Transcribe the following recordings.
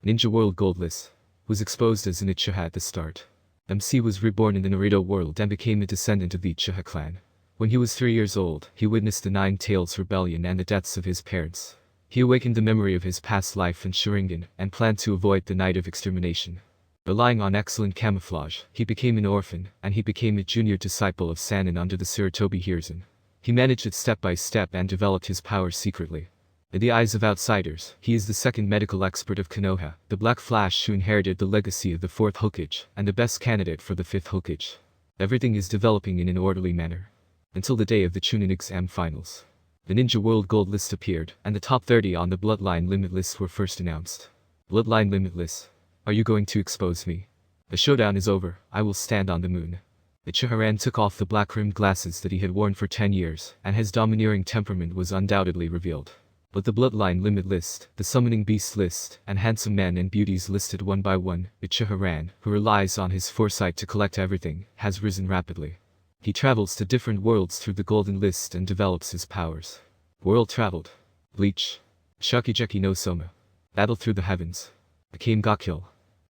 Ninja World Goldless was exposed as an Uchiha at the start. MC was reborn in the Naruto world and became a descendant of the Uchiha clan. When he was 3 years old, he witnessed the Nine Tails Rebellion and the deaths of his parents. He awakened the memory of his past life in Sharingan and planned to avoid the night of extermination. Relying on excellent camouflage, he became an orphan, and he became a junior disciple of Sannin under the Sarutobi Hiruzen. He managed it step by step and developed his powers secretly. In the eyes of outsiders, he is the second medical expert of Konoha, the Black Flash who inherited the legacy of the 4th Hokage, and the best candidate for the 5th Hokage. Everything is developing in an orderly manner. Until the day of the Chunin exam finals. The Ninja World Gold list appeared, and the top 30 on the Bloodline limit list were first announced. Bloodline limit list. Are you going to expose me? The showdown is over, I will stand on the moon. Uchiha took off the black-rimmed glasses that he had worn for 10 years, and his domineering temperament was undoubtedly revealed. But the Bloodline limit list, the Summoning Beast list, and handsome men and beauties listed one by one, Uchiha, who relies on his foresight to collect everything, has risen rapidly. He travels to different worlds through the Golden List and develops his powers. World traveled. Bleach. Shakigeki no Soma. Battle through the heavens. Became Gakil.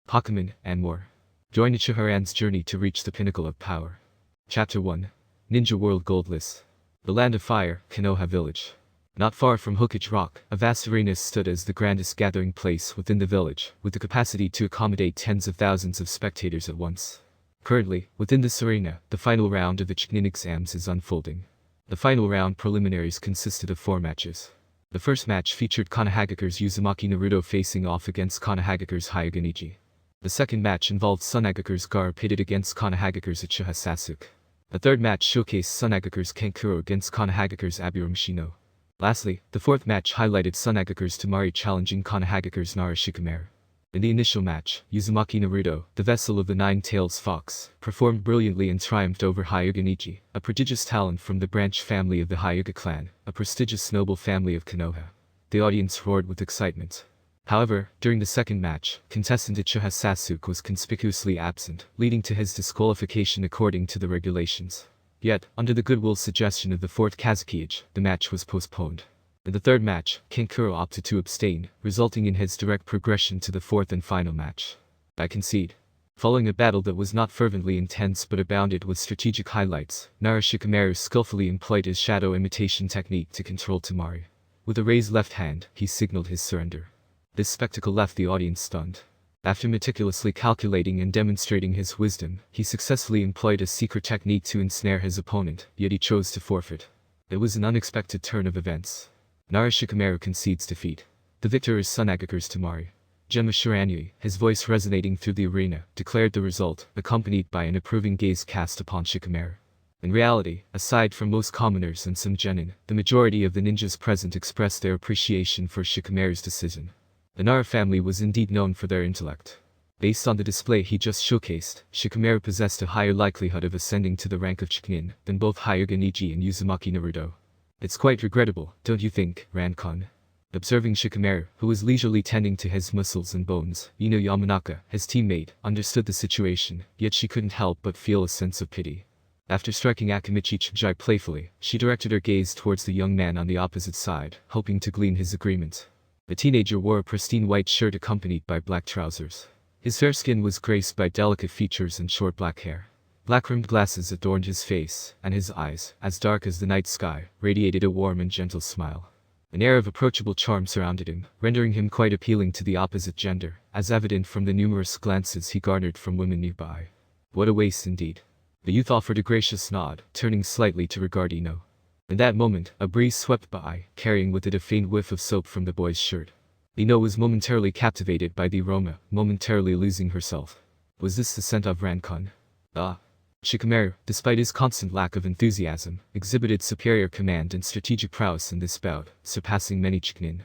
Pokemon, and more. Join Uchiha journey to reach the pinnacle of power. Chapter 1. Ninja World Gold List. The Land of Fire, Konoha Village. Not far from Hokage Rock, a vast arena stood as the grandest gathering place within the village, with the capacity to accommodate tens of thousands of spectators at once. Currently, within this arena, the final round of the Chunin exams is unfolding. The final round preliminaries consisted of 4 matches. The first match featured Konohagakure's Uzumaki Naruto facing off against Konohagakure's Hyuga Neji. The second match involved Tsunagakure's Gar pitted against Konohagakure's Uchiha Sasuke. The third match showcased Tsunagakure's Kankuro against Konohagakure's Abiram Shino. Lastly, the fourth match highlighted Tsunagakure's Temari challenging Konohagakure's Naruto. In the initial match, Uzumaki Naruto, the vessel of the Nine-Tails Fox, performed brilliantly and triumphed over Hyuga Neji, a prodigious talent from the branch family of the Hyuga clan, a prestigious noble family of Konoha. The audience roared with excitement. However, during the second match, contestant Uchiha Sasuke was conspicuously absent, leading to his disqualification according to the regulations. Yet, under the goodwill suggestion of the 4th Kazekage, the match was postponed. In the third match, Kankuro opted to abstain, resulting in his direct progression to the 4th and final match. I concede. Following a battle that was not fervently intense but abounded with strategic highlights, Naruto skillfully employed his shadow imitation technique to control Temari. With a raised left hand, he signaled his surrender. This spectacle left the audience stunned. After meticulously calculating and demonstrating his wisdom, he successfully employed a secret technique to ensnare his opponent, yet he chose to forfeit. It was an unexpected turn of events. Naruto concedes defeat. The victor is Tsunagakure's Temari. Gemma Shiranui, his voice resonating through the arena, declared the result, accompanied by an approving gaze cast upon Shikamaru. In reality, aside from most commoners and some genin, the majority of the ninjas present expressed their appreciation for Shikamaru's decision. The Nara family was indeed known for their intellect. Based on the display he just showcased, Shikamaru possessed a higher likelihood of ascending to the rank of Chunin than both Hyuga Neji and Uzumaki Naruto. It's quite regrettable, don't you think, Ran-kun? Observing Shikamaru, who was leisurely tending to his muscles and bones, Ino Yamanaka, his teammate, understood the situation, yet she couldn't help but feel a sense of pity. After striking Akimichi Chujai playfully, she directed her gaze towards the young man on the opposite side, hoping to glean his agreement. The teenager wore a pristine white shirt accompanied by black trousers. His fair skin was graced by delicate features and short black hair. Black-rimmed glasses adorned his face, and his eyes, as dark as the night sky, radiated a warm and gentle smile. An air of approachable charm surrounded him, rendering him quite appealing to the opposite gender, as evident from the numerous glances he garnered from women nearby. What a waste indeed. The youth offered a gracious nod, turning slightly to regard Ino. In that moment, a breeze swept by, carrying with it a faint whiff of soap from the boy's shirt. Ino was momentarily captivated by the aroma, momentarily losing herself. Was this the scent of Ran-kun? Ah. Shikamaru, despite his constant lack of enthusiasm, exhibited superior command and strategic prowess in this bout, surpassing many Chunin.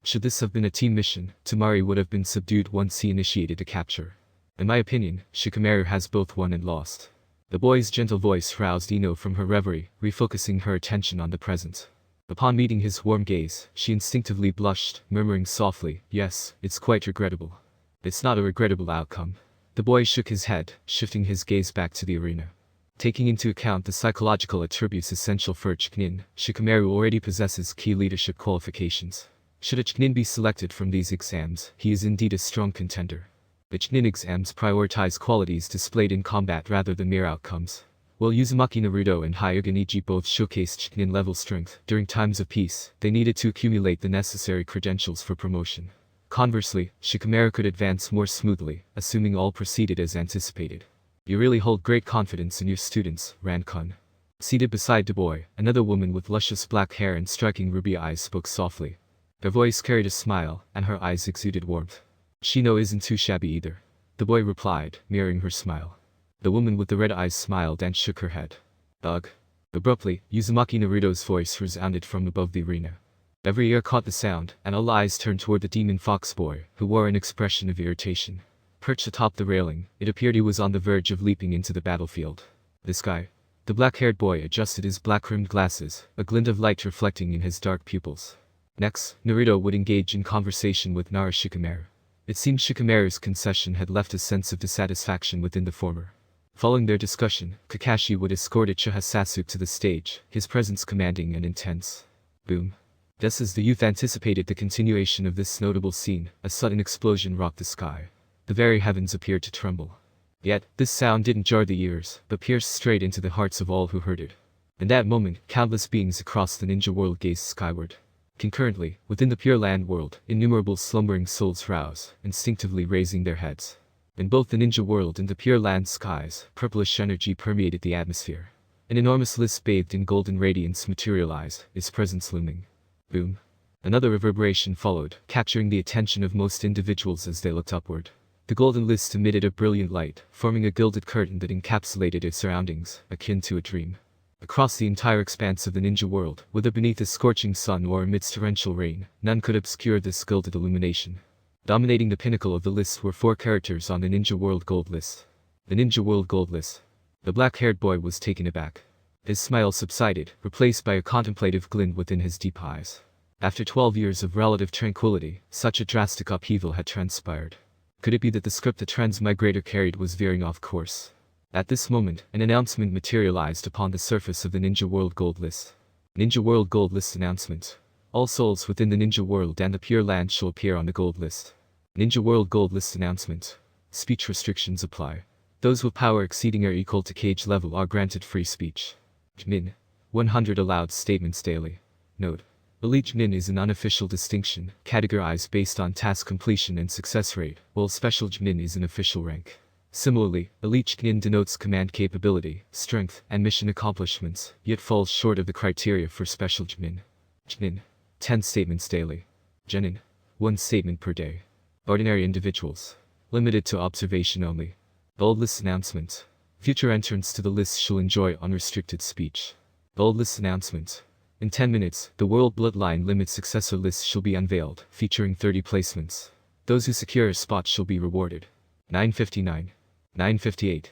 Should this have been a team mission, Temari would have been subdued once he initiated a capture. In my opinion, Shikamaru has both won and lost. The boy's gentle voice roused Ino from her reverie, refocusing her attention on the present. Upon meeting his warm gaze, she instinctively blushed, murmuring softly, "Yes, it's quite regrettable." "It's not a regrettable outcome." The boy shook his head, shifting his gaze back to the arena. Taking into account the psychological attributes essential for a Chunin, Shikamaru already possesses key leadership qualifications. Should a Chunin be selected from these exams, he is indeed a strong contender. The Chunin exams prioritize qualities displayed in combat rather than mere outcomes. While Uzumaki Naruto and Hyuga Neji both showcased Chunin level strength, during times of peace, they needed to accumulate the necessary credentials for promotion. Conversely, Shikamaru could advance more smoothly, assuming all proceeded as anticipated. You really hold great confidence in your students, Ran-kun. Seated beside the boy, another woman with luscious black hair and striking ruby eyes spoke softly. Her voice carried a smile, and her eyes exuded warmth. Shino isn't too shabby either. The boy replied, mirroring her smile. The woman with the red eyes smiled and shook her head. Ugh. Abruptly, Uzumaki Naruto's voice resounded from above the arena. Every ear caught the sound, and all eyes turned toward the demon fox boy, who wore an expression of irritation. Perched atop the railing, it appeared he was on the verge of leaping into the battlefield. This guy. The black-haired boy adjusted his black-rimmed glasses, a glint of light reflecting in his dark pupils. Next, Naruto would engage in conversation with Nara Shikamaru. It seemed Shikamaru's concession had left a sense of dissatisfaction within the former. Following their discussion, Kakashi would escort Uchiha Sasuke to the stage, his presence commanding and intense. Boom. Just as the youth anticipated the continuation of this notable scene, a sudden explosion rocked the sky. The very heavens appeared to tremble. Yet, this sound didn't jar the ears, but pierced straight into the hearts of all who heard it. In that moment, countless beings across the ninja world gazed skyward. Concurrently, within the Pure Land world, innumerable slumbering souls roused, instinctively raising their heads. In both the ninja world and the Pure Land skies, purplish energy permeated the atmosphere. An enormous list bathed in golden radiance materialized, its presence looming. Boom. Another reverberation followed, capturing the attention of most individuals as they looked upward. The golden list emitted a brilliant light, forming a gilded curtain that encapsulated its surroundings, akin to a dream. Across the entire expanse of the ninja world, whether beneath a scorching sun or amidst torrential rain, none could obscure this gilded illumination. Dominating the pinnacle of the list were 4 characters on the Ninja World Gold List. The Ninja World Gold List. The black-haired boy was taken aback. His smile subsided, replaced by a contemplative glint within his deep eyes. After 12 years of relative tranquility, such a drastic upheaval had transpired. Could it be that the script the transmigrator carried was veering off course? At this moment, an announcement materialized upon the surface of the Ninja World Gold List. Ninja World Gold List announcement. All souls within the Ninja World and the Pure Land shall appear on the Gold List. Ninja World Gold List announcement. Speech restrictions apply. Those with power exceeding or equal to Cage level are granted free speech. Min. 100 allowed statements daily. Note. Elite Min is an unofficial distinction, categorized based on task completion and success rate, while Special Min is an official rank. Similarly, Elite Min denotes command capability, strength, and mission accomplishments, yet falls short of the criteria for Special Min. Min. 10 statements daily. Genin. 1 statement per day. Ordinary individuals. Limited to observation only. Bold list announcement. Future entrants to the list shall enjoy unrestricted speech. Bold list announcement. In 10 minutes, the World Bloodline Limit Successor list shall be unveiled, featuring 30 placements. Those who secure a spot shall be rewarded. 9:59. 9:58.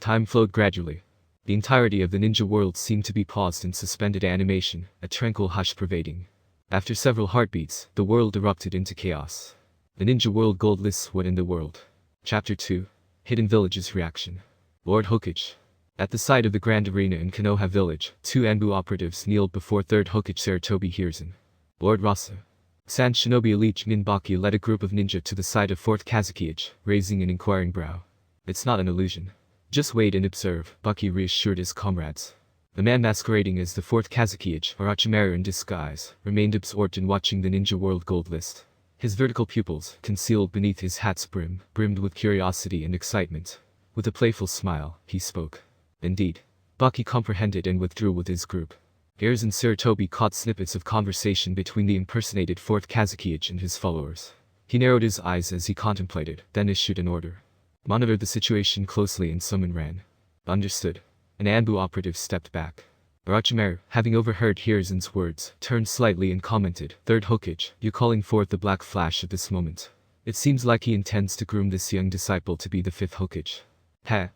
Time flowed gradually. The entirety of the ninja world seemed to be paused in suspended animation, a tranquil hush pervading. After several heartbeats, the world erupted into chaos. The Ninja World Gold lists what in the world. Chapter 2. Hidden Villages Reaction. Lord Hokage. At the side of the Grand Arena in Konoha Village, 2 Anbu operatives kneeled before 3rd Hokage Sarutobi Hiruzen. Lord Rasa. San Shinobi Elite Ninbaki led a group of ninja to the side of 4th Kazekage, raising an inquiring brow. It's not an illusion. Just wait and observe, Baki reassured his comrades. The man masquerading as the 4th Kazekage, or Orochimaru in disguise, remained absorbed in watching the Ninja World Gold List. His vertical pupils, concealed beneath his hat's brim, brimmed with curiosity and excitement. With a playful smile, he spoke. Indeed. Baki comprehended and withdrew with his group. Hiruzen and Sarutobi caught snippets of conversation between the impersonated 4th Kazekage and his followers. He narrowed his eyes as he contemplated, then issued an order. Monitor the situation closely and summon Ran. Understood. An Anbu operative stepped back. Orochimaru, having overheard Hiruzen's words, turned slightly and commented, 3rd Hokage, you're calling forth the Black Flash at this moment. It seems like he intends to groom this young disciple to be the 5th Hokage.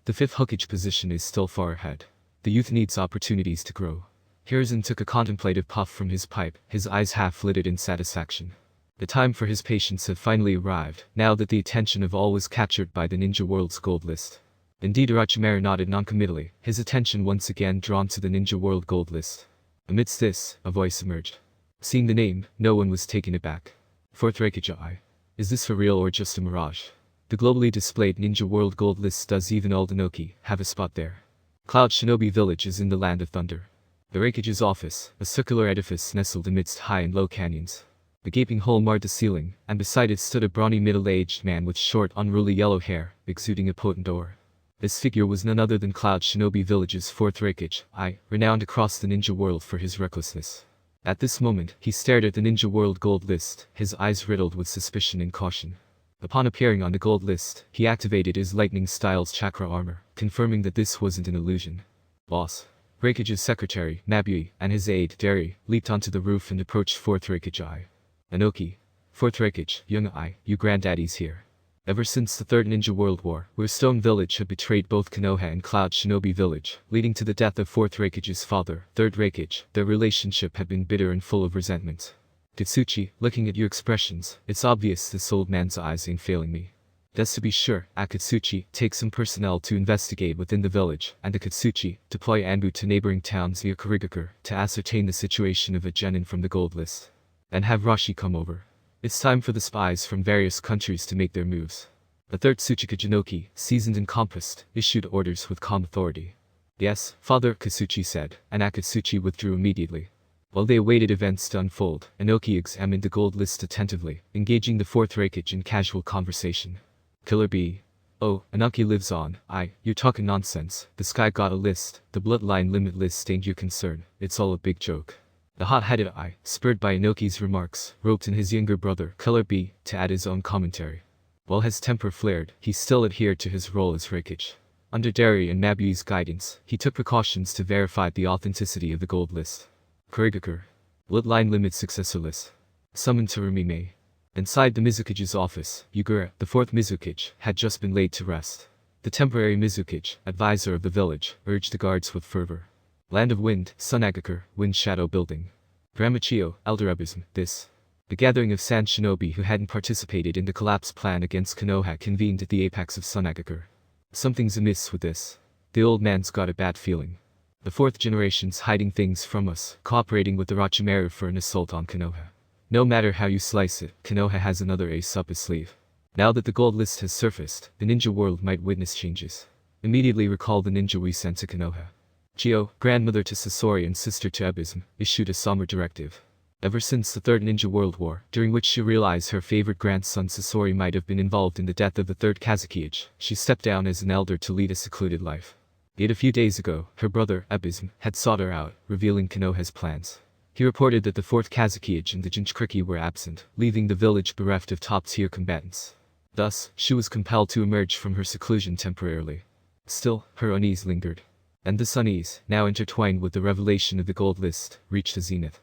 The 5th Hokage position is still far ahead. The youth needs opportunities to grow. Hiruzen took a contemplative puff from his pipe, his eyes half-lidded in satisfaction. The time for his patience had finally arrived, now that the attention of all was captured by the Ninja World's Gold List. Indeed, Orochimaru nodded noncommittally, his attention once again drawn to the Ninja World Gold List. Amidst this, a voice emerged. Seeing the name, no one was taken aback. Fourth Reikage. Is this for real or just a mirage? The globally displayed Ninja World Gold List. Does even Aldenoki have a spot there? Cloud Shinobi Village is in the Land of Thunder. The Reikage's office, a circular edifice nestled amidst high and low canyons. A gaping hole marred the ceiling, and beside it stood a brawny middle-aged man with short, unruly yellow hair, exuding a potent aura. This figure was none other than Cloud Shinobi Village's fourth Reikage, renowned across the ninja world for his recklessness. At this moment, he stared at the Ninja World Gold List, his eyes riddled with suspicion and caution. Upon appearing on the gold list, he activated his lightning style's chakra armor, confirming that this wasn't an illusion. Boss. Reikage's secretary, Mabui, and his aide, Derry, leaped onto the roof and approached fourth Reikage. Anoki. Fourth Reikage, young you granddaddies here. Ever since the Third Ninja World War, where Stone Village had betrayed both Konoha and Cloud Shinobi Village, leading to the death of Fourth Reikage's father, Third Reikage, their relationship had been bitter and full of resentment. Tetsuchi, looking at your expressions, it's obvious this old man's eyes ain't failing me. That's to be sure, Akatsuchi, take some personnel to investigate within the village, and Akatsuchi, deploy Anbu to neighboring towns near Kurigakure to ascertain the situation of a genin from the gold list. And have Rashi come over. It's time for the spies from various countries to make their moves. The third Tsuchika Jinoki, seasoned and compassed, issued orders with calm authority. Yes, Father, Kasuchi said, and Akatsuchi withdrew immediately. While they awaited events to unfold, Inoki examined the gold list attentively, engaging the fourth Reikage in casual conversation. Killer B. Oh, Inoki lives on. You're talking nonsense. This guy got a list. The bloodline limit list ain't your concern. It's all a big joke. The hot-headed spurred by Inoki's remarks, roped in his younger brother, Killer B, to add his own commentary. While his temper flared, he still adhered to his role as Reikage. Under Derry and Mabui's guidance, he took precautions to verify the authenticity of the gold list. Kurigakure. Bloodline limit successor list. Summoned to Rumime. Inside the Mizukage's office, Yugura, the fourth Mizukage, had just been laid to rest. The temporary Mizukage, advisor of the village, urged the guards with fervor. Land of Wind, Sunagakure, Wind Shadow Building. Gramachio, Elder Abysm, this. The gathering of Sand Shinobi who hadn't participated in the collapse plan against Konoha convened at the apex of Sunagakure. Something's amiss with this. The old man's got a bad feeling. The fourth generation's hiding things from us, cooperating with the Rachimaru for an assault on Konoha. No matter how you slice it, Konoha has another ace up his sleeve. Now that the gold list has surfaced, the ninja world might witness changes. Immediately recall the ninja we sent to Konoha. Chio, grandmother to Sasori and sister to Abysm, issued a somber directive. Ever since the Third Ninja World War, during which she realized her favorite grandson Sasori might have been involved in the death of the third Kazekage, she stepped down as an elder to lead a secluded life. Yet a few days ago, her brother, Abysm, had sought her out, revealing Konoha's plans. He reported that the fourth Kazekage and the Jinchuriki were absent, leaving the village bereft of top-tier combatants. Thus, she was compelled to emerge from her seclusion temporarily. Still, her unease lingered. And this unease, now intertwined with the revelation of the gold list, reached a zenith.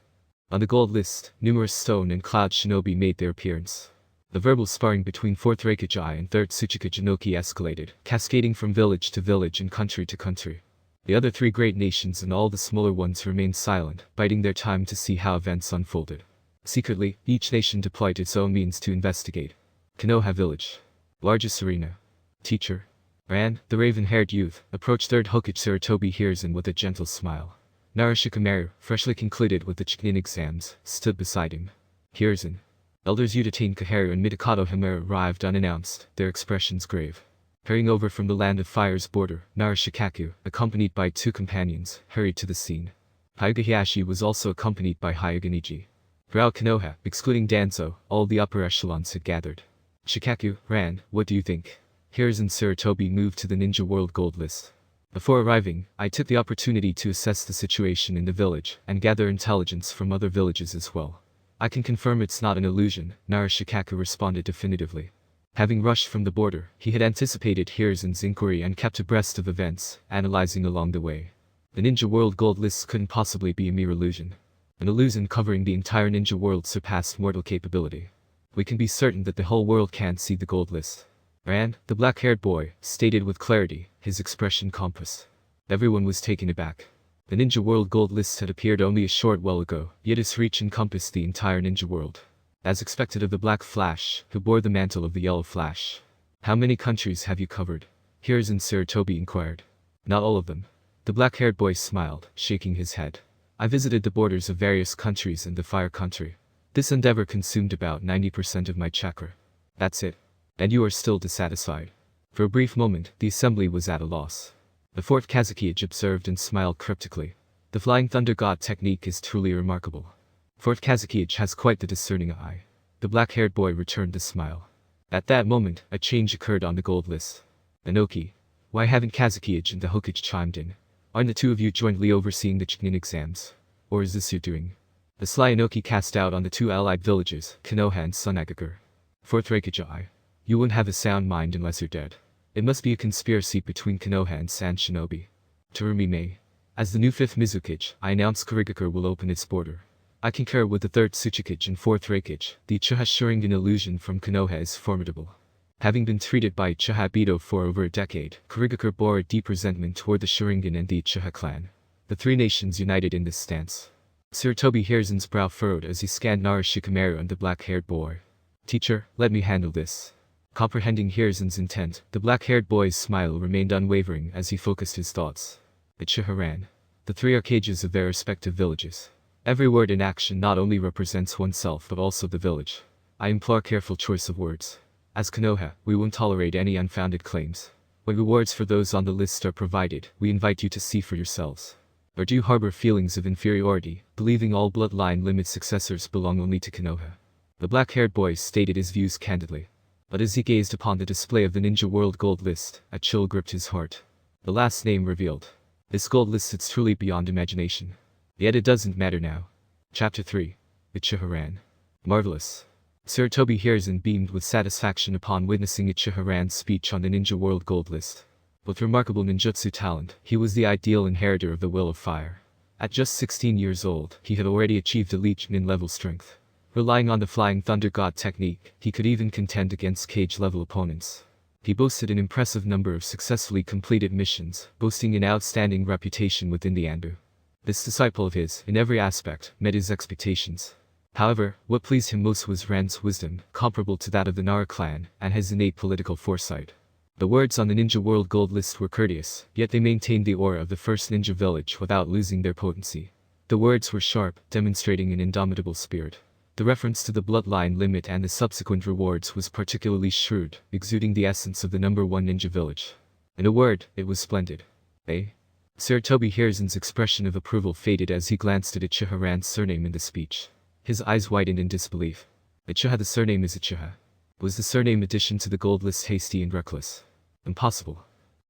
On the gold list, numerous stone and cloud shinobi made their appearance. The verbal sparring between 4th Reikage and 3rd Tsuchika Jinoki escalated, cascading from village to village and country to country. The other three great nations and all the smaller ones remained silent, biding their time to see how events unfolded. Secretly, each nation deployed its own means to investigate. Konoha Village. Largest arena. Teacher. Ran, the raven-haired youth, approached 3rd Hokage Sarutobi Hiruzen with a gentle smile. Naruto, freshly concluded with the Chunin exams, stood beside him. Hiruzen. Elders Udatain Kaharu and Mitakato Himura arrived unannounced, their expressions grave. Hurrying over from the Land of Fire's border, Naruto, accompanied by 2 companions, hurried to the scene. Hyuga Hiyashi was also accompanied by Hyuga Niji. Throughout Konoha, excluding Danzo, all the upper echelons had gathered. Shikaku, Ran, what do you think? Hiruzen Sarutobi moved to the Ninja World Gold List. Before arriving, I took the opportunity to assess the situation in the village, and gather intelligence from other villages as well. I can confirm it's not an illusion, Naruto responded definitively. Having rushed from the border, he had anticipated Hiruzen's inquiry and kept abreast of events, analyzing along the way. The Ninja World Gold List couldn't possibly be a mere illusion. An illusion covering the entire ninja world surpassed mortal capability. We can be certain that the whole world can't see the gold list. Ran, the black-haired boy, stated with clarity, his expression compassed. Everyone was taken aback. The Ninja World Gold List had appeared only a short while ago, yet its reach encompassed the entire ninja world. As expected of the Black Flash, who bore the mantle of the Yellow Flash. How many countries have you covered? Hiruzen Sarutobi inquired. Not all of them. The black-haired boy smiled, shaking his head. I visited the borders of various countries and the fire country. This endeavor consumed about 90% of my chakra. That's it. And you are still dissatisfied. For a brief moment, the assembly was at a loss. The fourth Kazakage observed and smiled cryptically. The Flying Thunder God technique is truly remarkable. Fourth Kazakage has quite the discerning eye. The black-haired boy returned the smile. At that moment, a change occurred on the gold list. Inoki, why haven't Kazakage and the Hokage chimed in? Aren't the two of you jointly overseeing the Chunin exams? Or is this your doing? The sly Inoki cast doubt on the two allied villages, Konoha and Sunagagur. Fourth Reikage, you wouldn't have a sound mind unless you're dead. It must be a conspiracy between Konoha and San Shinobi. Terumi Mei. As the new 5th Mizukage, I announce Kurigakure will open its border. I concur with the 3rd Tsuchikage and 4th Reikage. The Uchiha Sharingan illusion from Konoha is formidable. Having been treated by Uchiha Bido for over a decade, Kurigakure bore a deep resentment toward the Sharingan and the Uchiha clan. The three nations united in this stance. Sarutobi Hiruzen's brow furrowed as he scanned Naruto and the black-haired boy. Teacher, let me handle this. Comprehending Hiruzen's intent, the black-haired boy's smile remained unwavering as he focused his thoughts. Uchiha ran. The three arcages of their respective villages. Every word and action not only represents oneself but also the village. I implore careful choice of words. As Konoha, we won't tolerate any unfounded claims. When rewards for those on the list are provided, we invite you to see for yourselves. Or do you harbor feelings of inferiority, believing all bloodline limit successors belong only to Konoha? The black-haired boy stated his views candidly. But as he gazed upon the display of the Ninja World Gold List, a chill gripped his heart. The last name revealed. This gold list sits truly beyond imagination. Yet it doesn't matter now. Chapter 3. Uchiha ran. Marvelous. Sarutobi Hiruzen beamed with satisfaction upon witnessing Uchiha Ran's speech on the Ninja World Gold List. With remarkable ninjutsu talent, he was the ideal inheritor of the Will of Fire. At just 16 years old, he had already achieved elite Chunin level strength. Relying on the Flying Thunder God technique, he could even contend against cage-level opponents. He boasted an impressive number of successfully completed missions, boasting an outstanding reputation within the Anbu. This disciple of his, in every aspect, met his expectations. However, what pleased him most was Ran's wisdom, comparable to that of the Nara clan, and his innate political foresight. The words on the Ninja World Gold List were courteous, yet they maintained the aura of the first ninja village without losing their potency. The words were sharp, demonstrating an indomitable spirit. The reference to the bloodline limit and the subsequent rewards was particularly shrewd, exuding the essence of the number 1 ninja village. In a word, it was splendid. Eh? Sarutobi Hiruzen's expression of approval faded as he glanced at Uchiha Ran's surname in the speech. His eyes widened in disbelief. Uchiha, the surname is Uchiha. Was the surname addition to the gold list hasty and reckless? Impossible.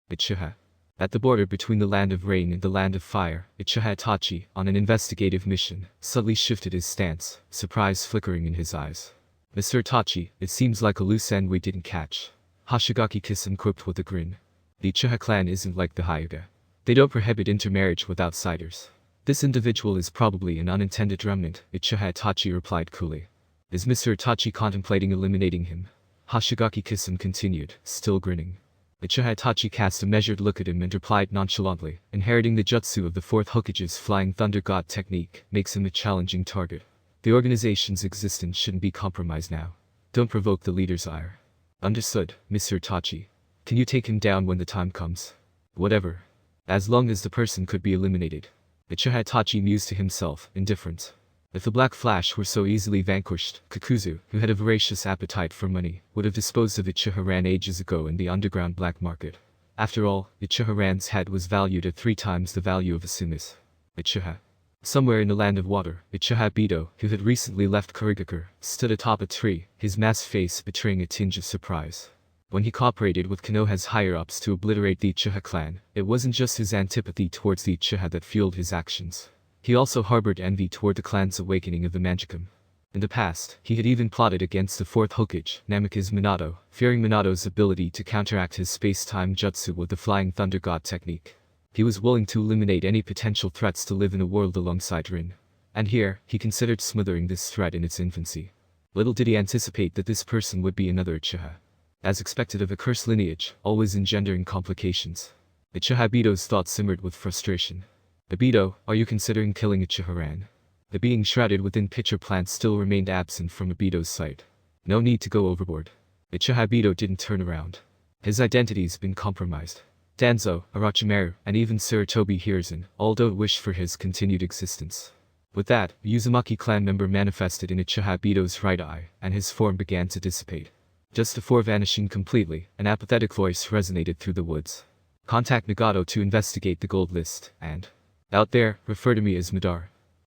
Uchiha. At the border between the Land of Rain and the Land of Fire, Uchiha Itachi, on an investigative mission, subtly shifted his stance, surprise flickering in his eyes. Mr. Itachi, it seems like a loose end we didn't catch. Hoshigaki Kisan quipped with a grin. The Uchiha clan isn't like the Hyuga. They don't prohibit intermarriage with outsiders. This individual is probably an unintended remnant, Uchiha Itachi replied coolly. Is Mr. Itachi contemplating eliminating him? Hoshigaki Kisan continued, still grinning. Uchiha Itachi cast a measured look at him and replied nonchalantly, inheriting the jutsu of the 4th Hokage's Flying Thunder God technique makes him a challenging target. The organization's existence shouldn't be compromised now. Don't provoke the leader's ire. Understood, Mr. Itachi. Can you take him down when the time comes? Whatever. As long as the person could be eliminated. Uchiha Itachi mused to himself, indifferent. If the Black Flash were so easily vanquished, Kakuzu, who had a voracious appetite for money, would have disposed of Uchiha Ran ages ago in the underground black market. After all, Uchiha Ran's head was valued at 3 times the value of Asumi's. Uchiha. Somewhere in the Land of Water, Uchiha Bido, who had recently left Kurigakure, stood atop a tree, his masked face betraying a tinge of surprise. When he cooperated with Konoha's higher-ups to obliterate the Uchiha clan, it wasn't just his antipathy towards the Uchiha that fueled his actions. He also harbored envy toward the clan's awakening of the Manjikam. In the past, he had even plotted against the 4th Hokage, Namikaze Minato, fearing Minato's ability to counteract his space-time jutsu with the Flying Thunder God technique. He was willing to eliminate any potential threats to live in a world alongside Rin. And here, he considered smothering this threat in its infancy. Little did he anticipate that this person would be another Uchiha. As expected of a cursed lineage, always engendering complications. Uchiha Bido's thoughts simmered with frustration. Ibido, are you considering killing Uchiha Ran? The being shrouded within pitcher plants still remained absent from Ibido's sight. No need to go overboard. Uchiha Bido didn't turn around. His identity's been compromised. Danzo, Orochimaru, and even Sarutobi Hiruzen all don't wish for his continued existence. With that, a Uzumaki clan member manifested in Uchiha Bito's right eye, and his form began to dissipate. Just before vanishing completely, an apathetic voice resonated through the woods. Contact Nagato to investigate the gold list, and out there, refer to me as Madara.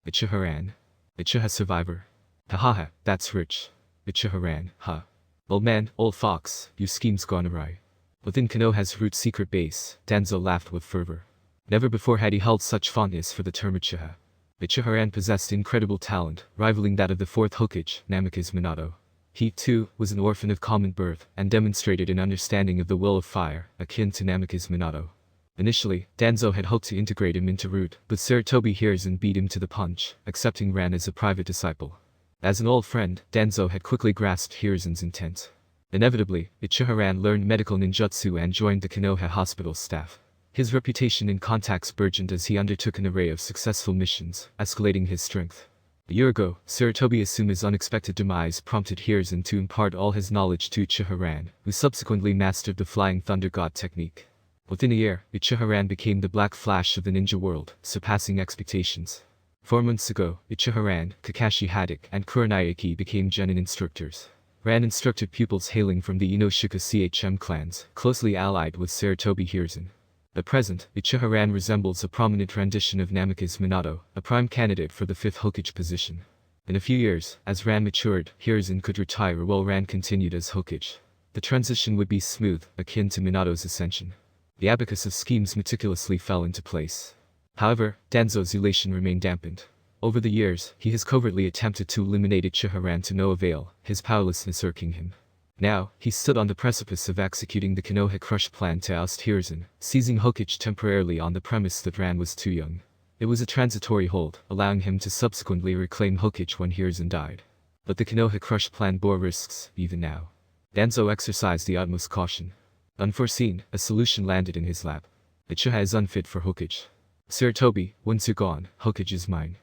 Uchiha ran. Uchiha survivor. Hahaha, that's rich. Uchiha ran, huh. Old man, old fox, your scheme's gone awry. Within Konoha's root secret base, Danzo laughed with fervor. Never before had he held such fondness for the term Uchiha. Uchiha ran possessed incredible talent, rivaling that of the fourth Hokage, Namikaze Minato. He, too, was an orphan of common birth, and demonstrated an understanding of the will of fire, akin to Namikaze Minato. Initially, Danzo had hoped to integrate him into Root, but Sarutobi Hiruzen beat him to the punch, accepting Ran as a private disciple. As an old friend, Danzo had quickly grasped Hiruzen's intent. Inevitably, Uchiha Ran learned medical ninjutsu and joined the Konoha hospital staff. His reputation in contacts burgeoned as he undertook an array of successful missions, escalating his strength. A year ago, Sarutobi Asuma's unexpected demise prompted Hiruzen to impart all his knowledge to Uchiha Ran, who subsequently mastered the Flying Thunder God technique. Within a year, Uchiha Ran became the Black Flash of the ninja world, surpassing expectations. 4 months ago, Uchiha Ran, Kakashi Haddock, and Kurenai became genin instructors. Ran instructed pupils hailing from the Inoshika CHM clans, closely allied with Sarutobi Hiruzen. At present, Uchiha Ran resembles a prominent rendition of Namikaze Minato, a prime candidate for the 5th Hokage position. In a few years, as Ran matured, Hiruzen could retire while Ran continued as Hokage. The transition would be smooth, akin to Minato's ascension. The abacus of schemes meticulously fell into place. However, Danzo's elation remained dampened. Over the years, he has covertly attempted to eliminate Uchiha Ran to no avail, his powerlessness irking him. Now, he stood on the precipice of executing the Konoha Crush plan to oust Hiruzen, seizing Hokage temporarily on the premise that Ran was too young. It was a transitory hold, allowing him to subsequently reclaim Hokage when Hiruzen died. But the Konoha Crush plan bore risks, even now. Danzo exercised the utmost caution. Unforeseen, a solution landed in his lap. Uchiha is unfit for Hokage. Sarutobi, once you're gone, Hokage is mine.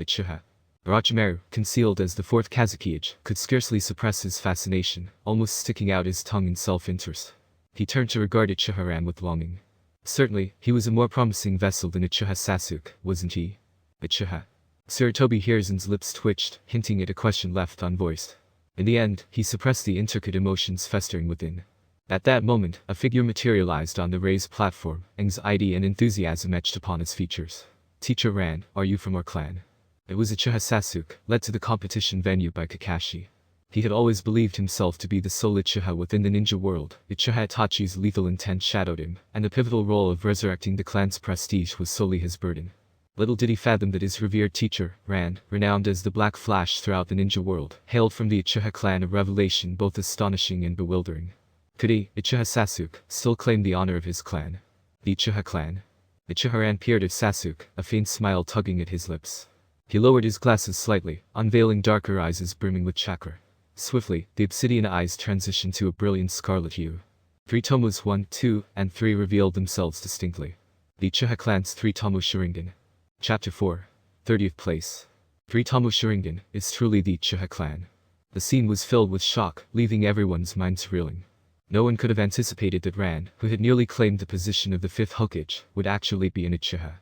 Uchiha. Orochimaru, concealed as the 4th Kazekage, could scarcely suppress his fascination, almost sticking out his tongue in self-interest. He turned to regard Uchiha Ran with longing. Certainly, he was a more promising vessel than Uchiha Sasuke, wasn't he? Uchiha. Sarutobi Hiruzen's lips twitched, hinting at a question left unvoiced. In the end, he suppressed the intricate emotions festering within. At that moment, a figure materialized on the raised platform, anxiety and enthusiasm etched upon its features. Teacher Ran, are you from our clan? It was Uchiha Sasuke, led to the competition venue by Kakashi. He had always believed himself to be the sole Uchiha within the ninja world. Uchiha Itachi's lethal intent shadowed him, and the pivotal role of resurrecting the clan's prestige was solely his burden. Little did he fathom that his revered teacher, Ran, renowned as the Black Flash throughout the ninja world, hailed from the Uchiha clan, a revelation both astonishing and bewildering. Could he, Uchiha Sasuke, still claim the honor of his clan? The Uchiha clan? Uchiha Ran peered at Sasuke, a faint smile tugging at his lips. He lowered his glasses slightly, unveiling darker eyes brimming with chakra. Swiftly, the obsidian eyes transitioned to a brilliant scarlet hue. 3 tomos 1, 2, and 3 revealed themselves distinctly. The Uchiha clan's 3 tomo Sharingan. Chapter 4. 30th place. 3 tomo Sharingan is truly the Uchiha clan. The scene was filled with shock, leaving everyone's minds reeling. No one could have anticipated that Ran, who had nearly claimed the position of the 5th Hokage, would actually be an Uchiha.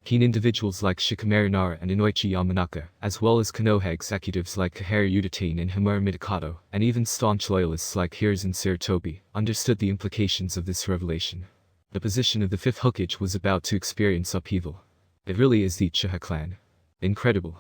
Keen individuals like Shikamaru Nara and Inoichi Yamanaka, as well as Konoha executives like Kaharu Utatane and Himura Mitakato, and even staunch loyalists like Hiruzen Sarutobi, understood the implications of this revelation. The position of the 5th Hokage was about to experience upheaval. It really is the Uchiha clan. Incredible.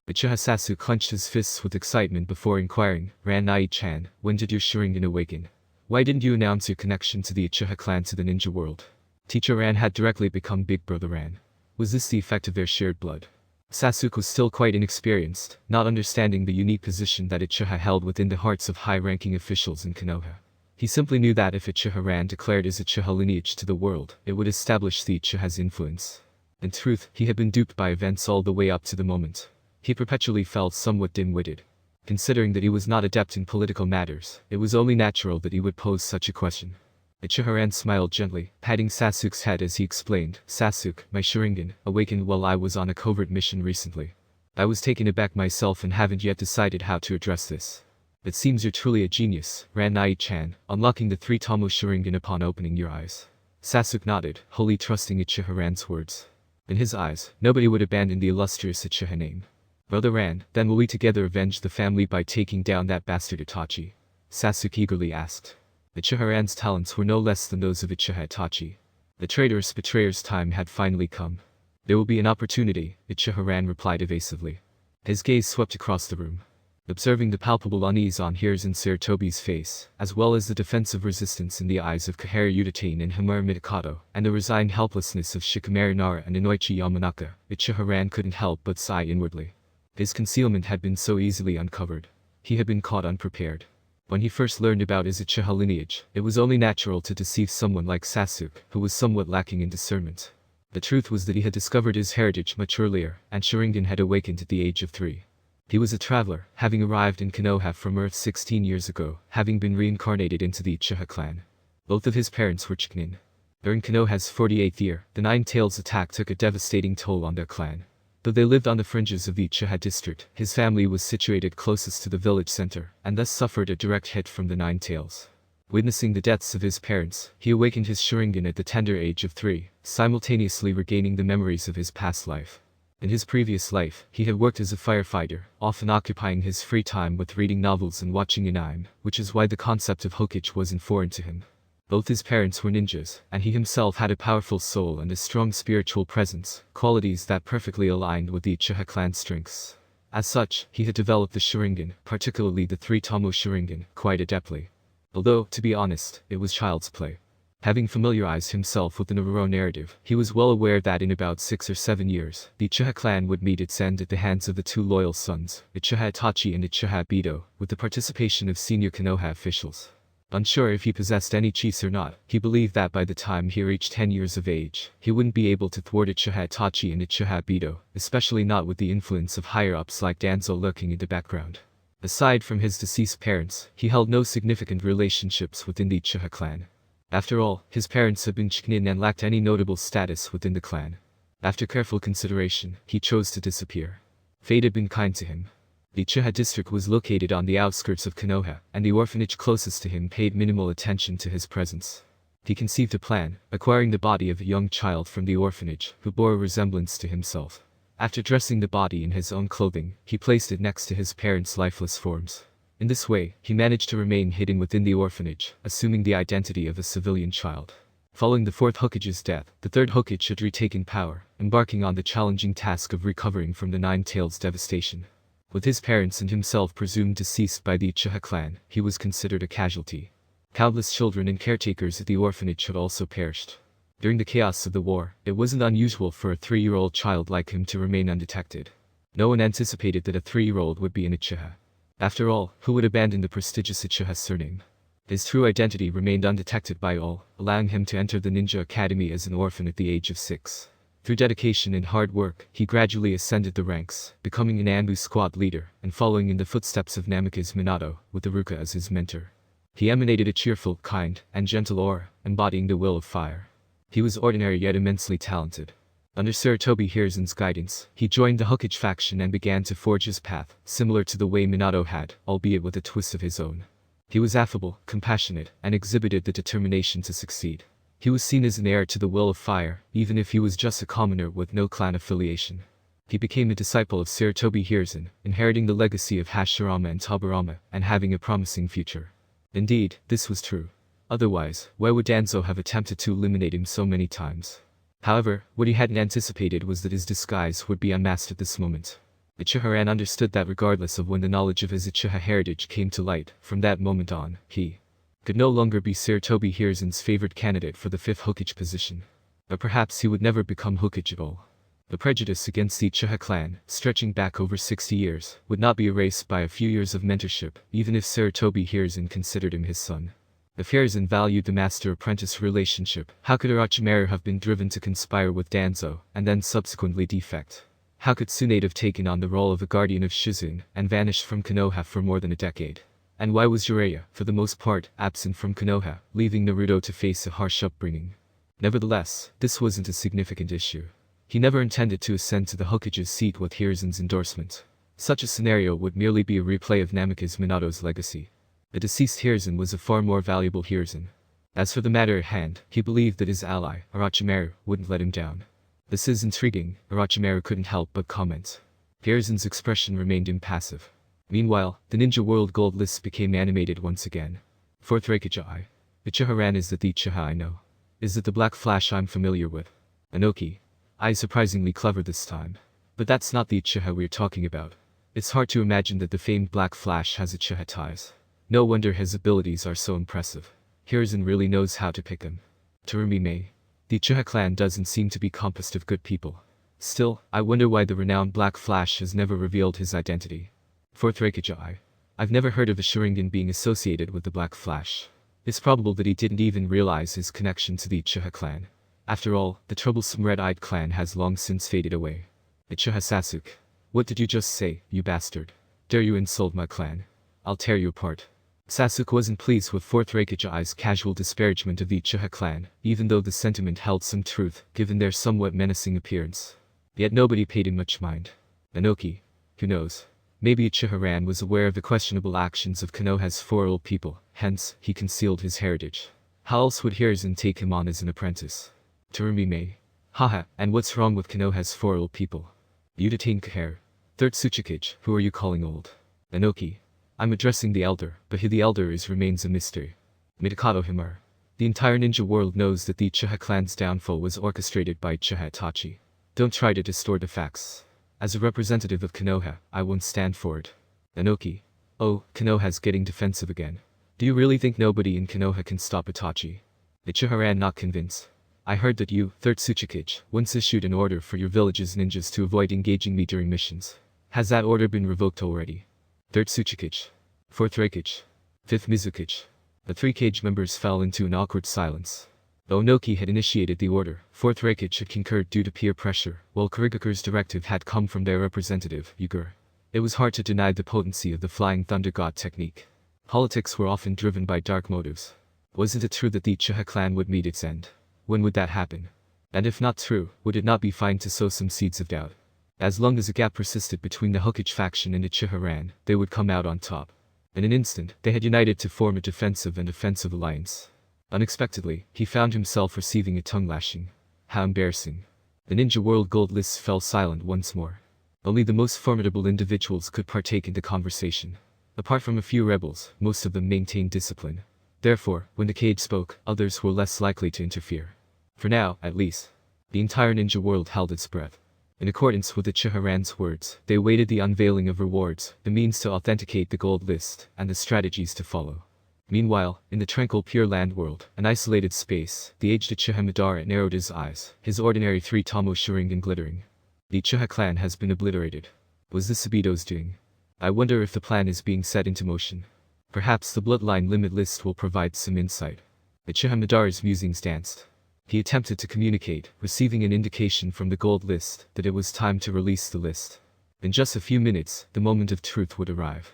Uchiha Sasuke clenched his fists with excitement before inquiring, Ran Nai-chan, when did your Sharingan awaken? Why didn't you announce your connection to the Uchiha clan to the ninja world? Teacher Ran had directly become Big Brother Ran. Was this the effect of their shared blood? Sasuke was still quite inexperienced, not understanding the unique position that Uchiha held within the hearts of high-ranking officials in Konoha. He simply knew that if Uchiha Ran declared his Uchiha lineage to the world, it would establish the Uchiha's influence. In truth, he had been duped by events all the way up to the moment. He perpetually felt somewhat dim-witted. Considering that he was not adept in political matters, it was only natural that he would pose such a question. Uchiha Ran smiled gently, patting Sasuke's head as he explained, Sasuke, my Sharingan, awakened while I was on a covert mission recently. I was taken aback myself and haven't yet decided how to address this. It seems you're truly a genius, Ran Nai-chan, unlocking the 3 tomo Sharingan upon opening your eyes. Sasuke nodded, wholly trusting Uchiha Ran's words. In his eyes, nobody would abandon the illustrious Uchiha name. Brother Ran, then will we together avenge the family by taking down that bastard Itachi? Sasuke eagerly asked. Uchiha Ran's talents were no less than those of Uchiha Itachi. The traitorous betrayer's time had finally come. There will be an opportunity, Uchiha Ran replied evasively. His gaze swept across the room. Observing the palpable unease on Hiruzen Sarutobi's face, as well as the defensive resistance in the eyes of Kohara Uchiha and Himura Mitakato, and the resigned helplessness of Shikamaru Nara and Inoichi Yamanaka, Uchiha Ran couldn't help but sigh inwardly. His concealment had been so easily uncovered. He had been caught unprepared. When he first learned about his Uchiha lineage, it was only natural to deceive someone like Sasuke, who was somewhat lacking in discernment. The truth was that he had discovered his heritage much earlier, and Sharingan had awakened at the age of 3. He was a traveler, having arrived in Konoha from Earth 16 years ago, having been reincarnated into the Uchiha clan. Both of his parents were Chunin. During Konoha's 48th year, the Nine Tails attack took a devastating toll on their clan. Though they lived on the fringes of the Uchiha district, his family was situated closest to the village center, and thus suffered a direct hit from the Nine Tails. Witnessing the deaths of his parents, he awakened his Sharingan at the tender age of 3, simultaneously regaining the memories of his past life. In his previous life, he had worked as a firefighter, often occupying his free time with reading novels and watching anime, which is why the concept of Hokage wasn't foreign to him. Both his parents were ninjas, and he himself had a powerful soul and a strong spiritual presence, qualities that perfectly aligned with the Uchiha clan's strengths. As such, he had developed the Sharingan, particularly the 3-Tomo Sharingan, quite adeptly. Although, to be honest, it was child's play. Having familiarized himself with the Naruto narrative, he was well aware that in about 6 or 7 years, the Uchiha clan would meet its end at the hands of the two loyal sons, Uchiha Itachi and Uchiha Obito, with the participation of senior Konoha officials. Unsure if he possessed any chiefs or not, he believed that by the time he reached 10 years of age, he wouldn't be able to thwart Uchiha Itachi and Uchiha Obito, especially not with the influence of higher-ups like Danzo lurking in the background. Aside from his deceased parents, he held no significant relationships within the Uchiha clan. After all, his parents had been Chunin and lacked any notable status within the clan. After careful consideration, he chose to disappear. Fate had been kind to him. The Uchiha district was located on the outskirts of Konoha, and the orphanage closest to him paid minimal attention to his presence. He conceived a plan, acquiring the body of a young child from the orphanage, who bore a resemblance to himself. After dressing the body in his own clothing, he placed it next to his parents' lifeless forms. In this way, he managed to remain hidden within the orphanage, assuming the identity of a civilian child. Following the 4th Hokage's death, the 3rd Hokage had retaken power, embarking on the challenging task of recovering from the Nine Tails' devastation. With his parents and himself presumed deceased by the Uchiha clan, he was considered a casualty. Countless children and caretakers at the orphanage had also perished. During the chaos of the war, it wasn't unusual for a 3-year-old child like him to remain undetected. No one anticipated that a 3-year-old would be an Uchiha. After all, who would abandon the prestigious Uchiha surname? His true identity remained undetected by all, allowing him to enter the ninja academy as an orphan at the age of 6. Through dedication and hard work, he gradually ascended the ranks, becoming an Anbu squad leader, and following in the footsteps of Namikaze Minato, with Iruka as his mentor. He emanated a cheerful, kind, and gentle aura, embodying the will of fire. He was ordinary yet immensely talented. Under Sarutobi Hiruzen's guidance, he joined the Hokage faction and began to forge his path, similar to the way Minato had, albeit with a twist of his own. He was affable, compassionate, and exhibited the determination to succeed. He was seen as an heir to the will of fire, even if he was just a commoner with no clan affiliation. He became a disciple of Sarutobi Hiruzen, inheriting the legacy of Hashirama and Tobirama, and having a promising future. Indeed, this was true. Otherwise, why would Danzo have attempted to eliminate him so many times? However, what he hadn't anticipated was that his disguise would be unmasked at this moment. Uchiha Ran understood that regardless of when the knowledge of his Uchiha heritage came to light, from that moment on, he could no longer be Sarutobi Hiruzen's favored candidate for the 5th Hokage position. But perhaps he would never become Hokage at all. The prejudice against the Uchiha clan, stretching back over 60 years, would not be erased by a few years of mentorship, even if Sarutobi Hiruzen considered him his son. If Hiruzen valued the master-apprentice relationship, how could Orochimaru have been driven to conspire with Danzo, and then subsequently defect? How could Tsunade have taken on the role of a guardian of Shizune, and vanished from Konoha for more than a decade? And why was Jiraiya, for the most part, absent from Konoha, leaving Naruto to face a harsh upbringing? Nevertheless, this wasn't a significant issue. He never intended to ascend to the Hokage's seat with Hiruzen's endorsement. Such a scenario would merely be a replay of Namikaze Minato's legacy. The deceased Hiruzen was a far more valuable Hiruzen. As for the matter at hand, he believed that his ally, Orochimaru, wouldn't let him down. This is intriguing, Orochimaru couldn't help but comment. Hiruzen's expression remained impassive. Meanwhile, the Ninja World gold list became animated once again. 4th Raikage. Uchiha Ran, is that the Uchiha I know? Is it the Black Flash I'm familiar with? Inoki. I is surprisingly clever this time. But that's not the Uchiha we're talking about. It's hard to imagine that the famed Black Flash has Uchiha ties. No wonder his abilities are so impressive. Hiruzen really knows how to pick them. Terumi Mei. The Uchiha clan doesn't seem to be composed of good people. Still, I wonder why the renowned Black Flash has never revealed his identity. 4th Raikage. I've never heard of a Sharingan being associated with the Black Flash. It's probable that he didn't even realize his connection to the Uchiha clan. After all, the troublesome red-eyed clan has long since faded away. Uchiha Sasuke. What did you just say, you bastard? Dare you insult my clan? I'll tear you apart. Sasuke wasn't pleased with 4th Raikage's casual disparagement of the Uchiha clan, even though the sentiment held some truth, given their somewhat menacing appearance. Yet nobody paid him much mind. Inoki. Who knows? Maybe Uchiha Ran was aware of the questionable actions of Konoha's 4 old people, hence, he concealed his heritage. How else would Hiruzen take him on as an apprentice? Terumi Mei. Haha, and what's wrong with Konoha's 4 old people? You detain Kaher. 3rd Tsuchikage, who are you calling old? Inoki. I'm addressing the elder, but who the elder is remains a mystery. Mitakato Himura. The entire ninja world knows that the Uchiha clan's downfall was orchestrated by Uchiha Itachi. Don't try to distort the facts. As a representative of Konoha, I won't stand for it. Inoki. Oh, Konoha's getting defensive again. Do you really think nobody in Konoha can stop Itachi? Uchiha Ran, not convinced. I heard that you, 3rd Tsuchikage, once issued an order for your village's ninjas to avoid engaging me during missions. Has that order been revoked already? 3rd Tsuchikage. 4th Raikage. 5th Mizukage. The 3 Kage members fell into an awkward silence. Though Inoki had initiated the order, 4th Raikage had concurred due to peer pressure, while Kurigakure's directive had come from their representative, Yugure. It was hard to deny the potency of the Flying Thunder God technique. Politics were often driven by dark motives. Wasn't it true that the Uchiha clan would meet its end? When would that happen? And if not true, would it not be fine to sow some seeds of doubt? As long as a gap persisted between the Hokage faction and Uchiha Ran, they would come out on top. In an instant, they had united to form a defensive and offensive alliance. Unexpectedly, he found himself receiving a tongue lashing. How embarrassing. The Ninja World gold lists fell silent once more. Only the most formidable individuals could partake in the conversation. Apart from a few rebels, most of them maintained discipline. Therefore, when the Kage spoke, others were less likely to interfere. For now, at least, the entire ninja world held its breath. In accordance with Uchiha Ran's words, they awaited the unveiling of rewards, the means to authenticate the gold list, and the strategies to follow. Meanwhile, in the tranquil Pure Land world, an isolated space, the aged Uchiha Madara narrowed his eyes, his ordinary 3-tomo Sharingan glittering. The Uchiha clan has been obliterated. Was this Sabido's doing? I wonder if the plan is being set into motion. Perhaps the bloodline limit list will provide some insight. Uchiha Madara's musings danced. He attempted to communicate, receiving an indication from the gold list that it was time to release the list. In just a few minutes, the moment of truth would arrive.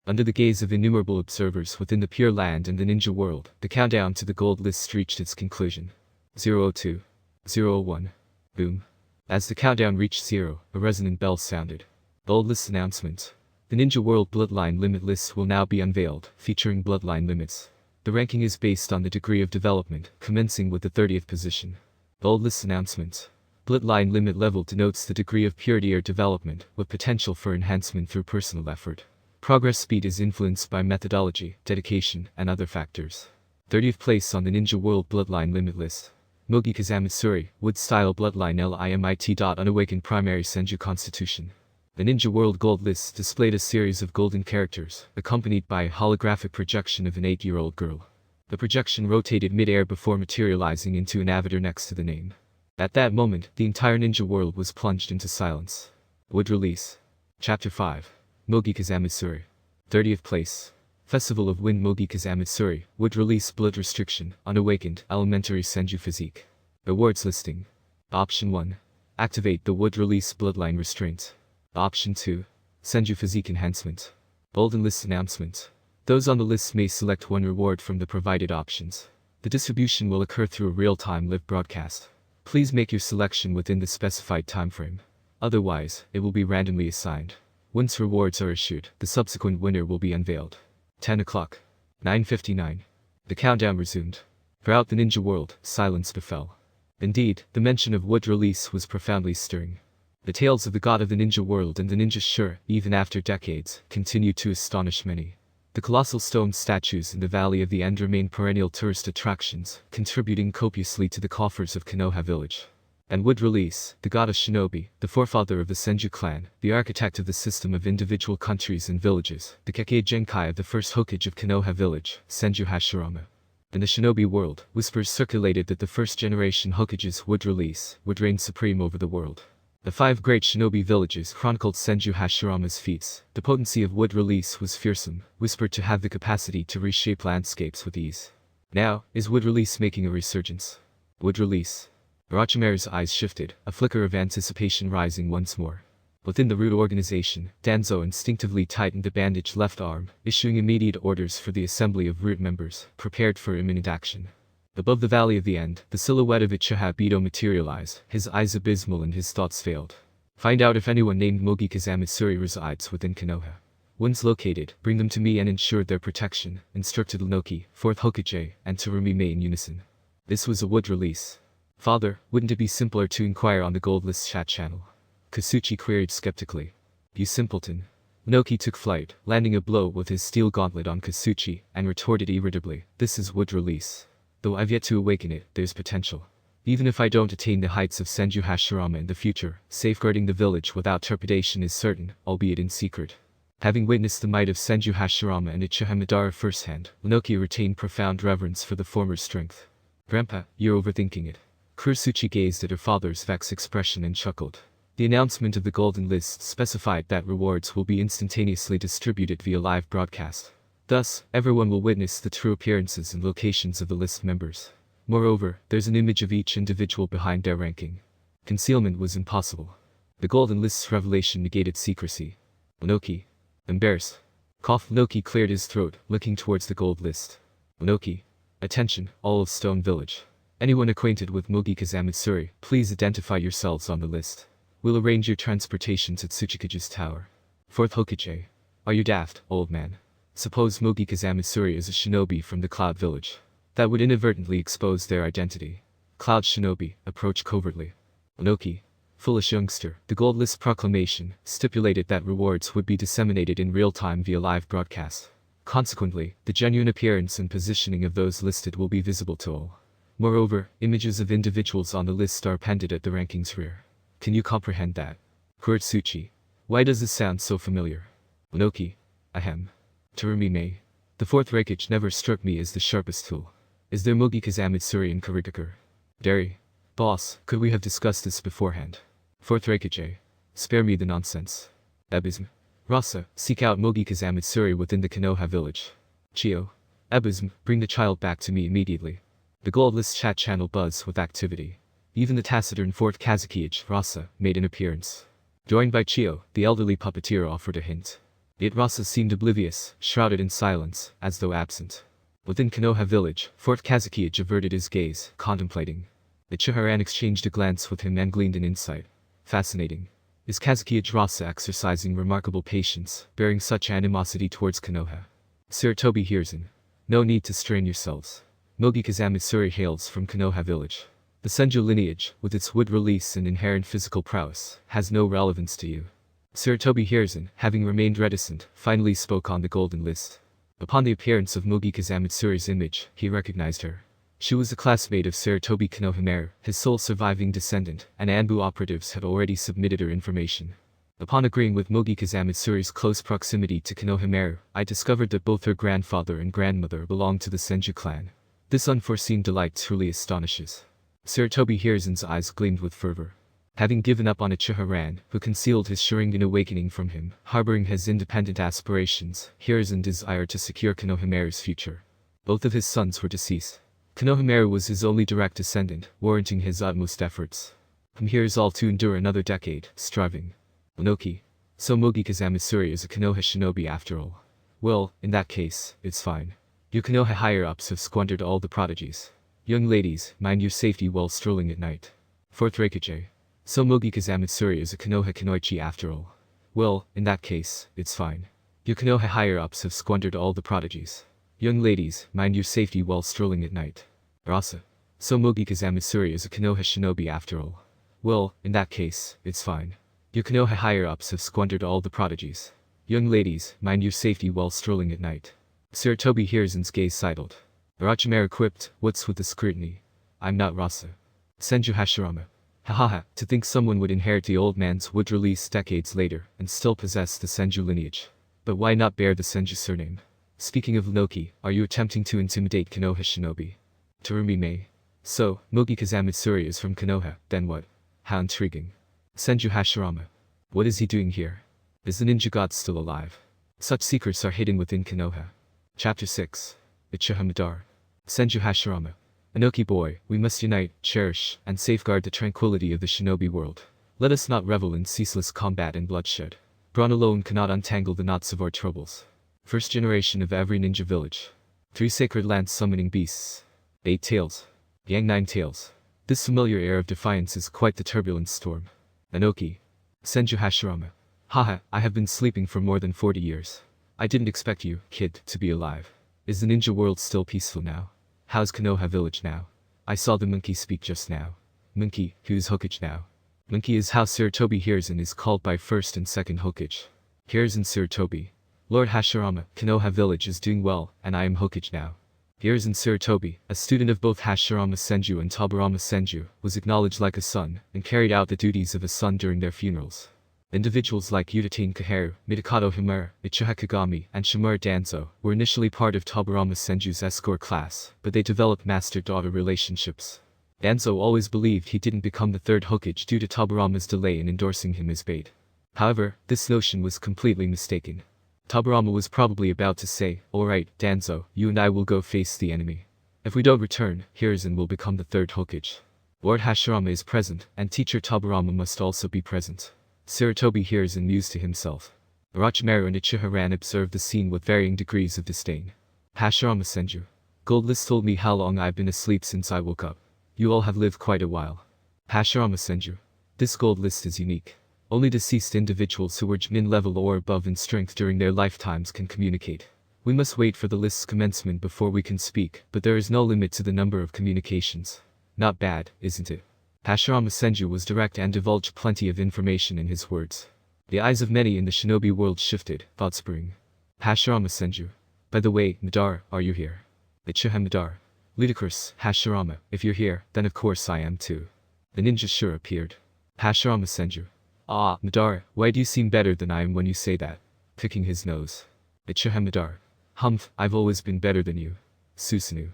Under the gaze of innumerable observers within the Pure Land and the ninja world, the countdown to the gold list reached its conclusion. 002. 001. Boom. As the countdown reached 0, a resonant bell sounded. Gold list announcement. The Ninja World Bloodline Limit list will now be unveiled, featuring bloodline limits. The ranking is based on the degree of development, commencing with the 30th position. Bold list announcement. Bloodline limit level denotes the degree of purity or development, with potential for enhancement through personal effort. Progress speed is influenced by methodology, dedication, and other factors. 30th place on the Ninja World Bloodline limit list. Mogi Kazamitsuri, Wood-style Bloodline Limit. Unawakened Primary Senju Constitution. The Ninja World Gold list displayed a series of golden characters, accompanied by a holographic projection of an 8-year-old girl. The projection rotated mid-air before materializing into an avatar next to the name. At that moment, the entire ninja world was plunged into silence. Wood release. Chapter 5. Mogi Kazamitsuri. 30th place. Festival of Wind. Mogi Kazamitsuri, Wood release. Blood restriction, unawakened, elementary Senju physique. Awards listing. Option 1. Activate the Wood release bloodline restraint. Option 2. Senju physique enhancement. Golden list announcement. Those on the list may select one reward from the provided options. The distribution will occur through a real-time live broadcast. Please make your selection within the specified timeframe. Otherwise, it will be randomly assigned. Once rewards are issued, the subsequent winner will be unveiled. 10 o'clock. 9:59. The countdown resumed. Throughout the ninja world, silence befell. Indeed, the mention of wood release was profoundly stirring. The tales of the god of the ninja world and the ninja sure, even after decades, continued to astonish many. The colossal stone statues in the Valley of the End remain perennial tourist attractions, contributing copiously to the coffers of Konoha village. And Wood Release, the god of shinobi, the forefather of the Senju clan, the architect of the system of individual countries and villages, the Kekkei Genkai of the first Hokage of Konoha village, Senju Hashirama. In the shinobi world, whispers circulated that the first-generation Hokage's Wood Release would reign supreme over the world. The 5 great shinobi villages chronicled Senju Hashirama's feats. The potency of Wood Release was fearsome, whispered to have the capacity to reshape landscapes with ease. Now, is Wood Release making a resurgence? Wood Release. Orochimaru's eyes shifted, a flicker of anticipation rising once more. Within the root organization, Danzo instinctively tightened the bandaged left arm, issuing immediate orders for the assembly of root members, prepared for imminent action. Above the Valley of the End, the silhouette of Uchiha Bito materialized, his eyes abysmal and his thoughts failed. Find out if anyone named Mugi Kazamatsuri resides within Konoha. Once located, bring them to me and ensure their protection, instructed Inoki, 4th Hokage, and Terumi Mei in unison. This was a Wood Release. Father, wouldn't it be simpler to inquire on the Gold List chat channel? Kasuchi queried skeptically. You simpleton. Inoki took flight, landing a blow with his steel gauntlet on Kasuchi, and retorted irritably, this is Wood Release. Though I've yet to awaken it, there's potential. Even if I don't attain the heights of Senju Hashirama in the future, safeguarding the village without trepidation is certain, albeit in secret. Having witnessed the might of Senju Hashirama and Uchiha Madara firsthand, Inoki retained profound reverence for the former's strength. Grandpa, you're overthinking it. Kurasuchi gazed at her father's vexed expression and chuckled. The announcement of the Golden List specified that rewards will be instantaneously distributed via live broadcast. Thus, everyone will witness the true appearances and locations of the list members. Moreover, there's an image of each individual behind their ranking. Concealment was impossible. The Golden List's revelation negated secrecy. Inoki. Embarrassed. Inoki cleared his throat, looking towards the Gold List. Inoki. Attention, all of Stone Village. Anyone acquainted with Mugi Kazamatsuri, please identify yourselves on the list. We'll arrange your transportations at Tsuchikage's tower. 4th Hokage. Are you daft, old man? Suppose Mugi Kazamatsuri is a shinobi from the Cloud Village. That would inadvertently expose their identity. Cloud shinobi, approach covertly. Inoki. Foolish youngster, the Gold List proclamation stipulated that rewards would be disseminated in real time via live broadcast. Consequently, the genuine appearance and positioning of those listed will be visible to all. Moreover, images of individuals on the list are appended at the ranking's rear. Can you comprehend that? Kurotsuchi. Why does this sound so familiar? Inoki. Ahem. Terumi Mei. The 4th Raikage never struck me as the sharpest tool. Is there Mugi Kazamatsuri in Kurigakure? Derry. Boss, could we have discussed this beforehand? 4th Raikage. Spare me the nonsense. Ebism. Rasa, seek out Mugi Kazamatsuri within the Konoha village. Chio. Ebism, bring the child back to me immediately. The Gold List chat channel buzzed with activity. Even the taciturn 4th Kazakage, Rasa, made an appearance. Joined by Chio, the elderly puppeteer offered a hint. Yet Rasa seemed oblivious, shrouded in silence, as though absent. Within Konoha village, 4th Kazakage averted his gaze, contemplating. The Chiharan exchanged a glance with him and gleaned an insight. Fascinating. Is Kazakage Rasa exercising remarkable patience, bearing such animosity towards Konoha? Sarutobi Hiruzen. No need to strain yourselves. Mugi Kazamatsuri hails from Konoha village. The Senju lineage, with its Wood Release and inherent physical prowess, has no relevance to you. Sarutobi Hiruzen, having remained reticent, finally spoke on the Golden List. Upon the appearance of Mugi Kazamatsuri's image, he recognized her. She was a classmate of Sarutobi Konohamaru, his sole surviving descendant, and Anbu operatives had already submitted her information. Upon agreeing with Mugi Kazamatsuri's close proximity to Konohamaru, I discovered that both her grandfather and grandmother belonged to the Senju clan. This unforeseen delight truly astonishes. Sarutobi Hiruzen's eyes gleamed with fervor. Having given up on Uchiha, who concealed his Sharingan awakening from him, harboring his independent aspirations, Hiruzen desired to secure Konohamaru's future. Both of his sons were deceased. Konohamaru was his only direct descendant, warranting his utmost efforts. He is all to endure another decade, striving. Inoki. So Mugi Kazamatsuri is a Konoha shinobi after all. Well, in that case, it's fine. You Konoha higher-ups have squandered all the prodigies. Young ladies, mind your safety while strolling at night. 4th Raikage. So Mugi Kazamatsuri is a Konoha Kunoichi after all. Well, in that case, it's fine. You Konoha higher-ups have squandered all the prodigies. Young ladies, mind your safety while strolling at night. Rasa. So Mugi Kazamisuri is a Konoha shinobi after all. Well, in that case, it's fine. Your Konoha higher-ups have squandered all the prodigies. Young ladies, mind your safety while strolling at night. Sarutobi Hiruzen's gaze sidled. Orochimaru quipped, what's with the scrutiny? I'm not Rasa. Senju Hashirama. Hahaha, to think someone would inherit the old man's wood release decades later and still possess the Senju lineage. But why not bear the Senju surname? Speaking of Loki, are you attempting to intimidate Konoha shinobi? Terumi Mei. So, Mugi Kazamisuri is from Konoha, then what? How intriguing. Senju Hashirama. What is he doing here? Is the ninja god still alive? Such secrets are hidden within Konoha. Chapter 6. Uchiha Madara. Senju Hashirama. Anoki boy, we must unite, cherish, and safeguard the tranquility of the shinobi world. Let us not revel in ceaseless combat and bloodshed. Brawn alone cannot untangle the knots of our troubles. First generation of every ninja village. 3 sacred lance summoning beasts. 8 tails. Yang 9 tails. This familiar air of defiance is quite the turbulent storm. Anoki. Senju Hashirama. Haha, I have been sleeping for more than 40 years. I didn't expect you, kid, to be alive. Is the ninja world still peaceful now? How's Konoha village now? I saw the monkey speak just now. Monkey, who's Hokage now? Monkey is how Sarutobi Hiruzen is called by first and second Hokage. Hiruzen Sarutobi. Lord Hashirama, Konoha village is doing well, and I am Hokage now. Hiruzen Sarutobi, a student of both Hashirama Senju and Tobirama Senju, was acknowledged like a son, and carried out the duties of a son during their funerals. Individuals like Uchiha Kaheru, Mitakato Himura, Uchiha Kagami, and Shimura Danzo were initially part of Tobirama Senju's escort class, but they developed master-daughter relationships. Danzo always believed he didn't become the third Hokage due to Tobirama's delay in endorsing him as bait. However, this notion was completely mistaken. Tobirama was probably about to say, alright, Danzo, you and I will go face the enemy. If we don't return, Hiruzen will become the third Hokage. Lord Hashirama is present, and teacher Tobirama must also be present. Sarutobi Hiruzen mused to himself. Orochimaru and Uchiha Ran observed the scene with varying degrees of disdain. Hashirama Senju. Gold List told me how long I've been asleep since I woke up. You all have lived quite a while. Hashirama Senju. This gold list is unique. Only deceased individuals who were Chunin level or above in strength during their lifetimes can communicate. We must wait for the list's commencement before we can speak, but there is no limit to the number of communications. Not bad, isn't it? Hashirama Senju was direct and divulged plenty of information in his words. The eyes of many in the shinobi world shifted, thought spring. Hashirama Senju. By the way, Madara, are you here? Uchiha Madara. Ludicrous, Hashirama, if you're here, then of course I am too. The ninja sure appeared. Hashirama Senju. Ah, Madara, why do you seem better than I am when you say that? Picking his nose. Uchiha Madara. Humph, I've always been better than you. Susanoo.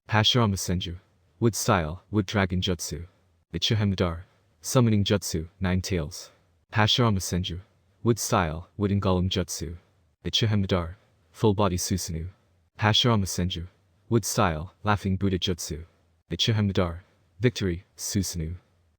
Hashirama Senju. Wood style, wood dragon jutsu. Uchiha Madara. Summoning jutsu, 9 tails. Hashirama Senju. Wood style, wooden golem jutsu. Uchiha Madara. Full body Susanoo. Hashirama Senju. Wood style, laughing Buddha jutsu. Uchiha Madara. Victory, Susanoo.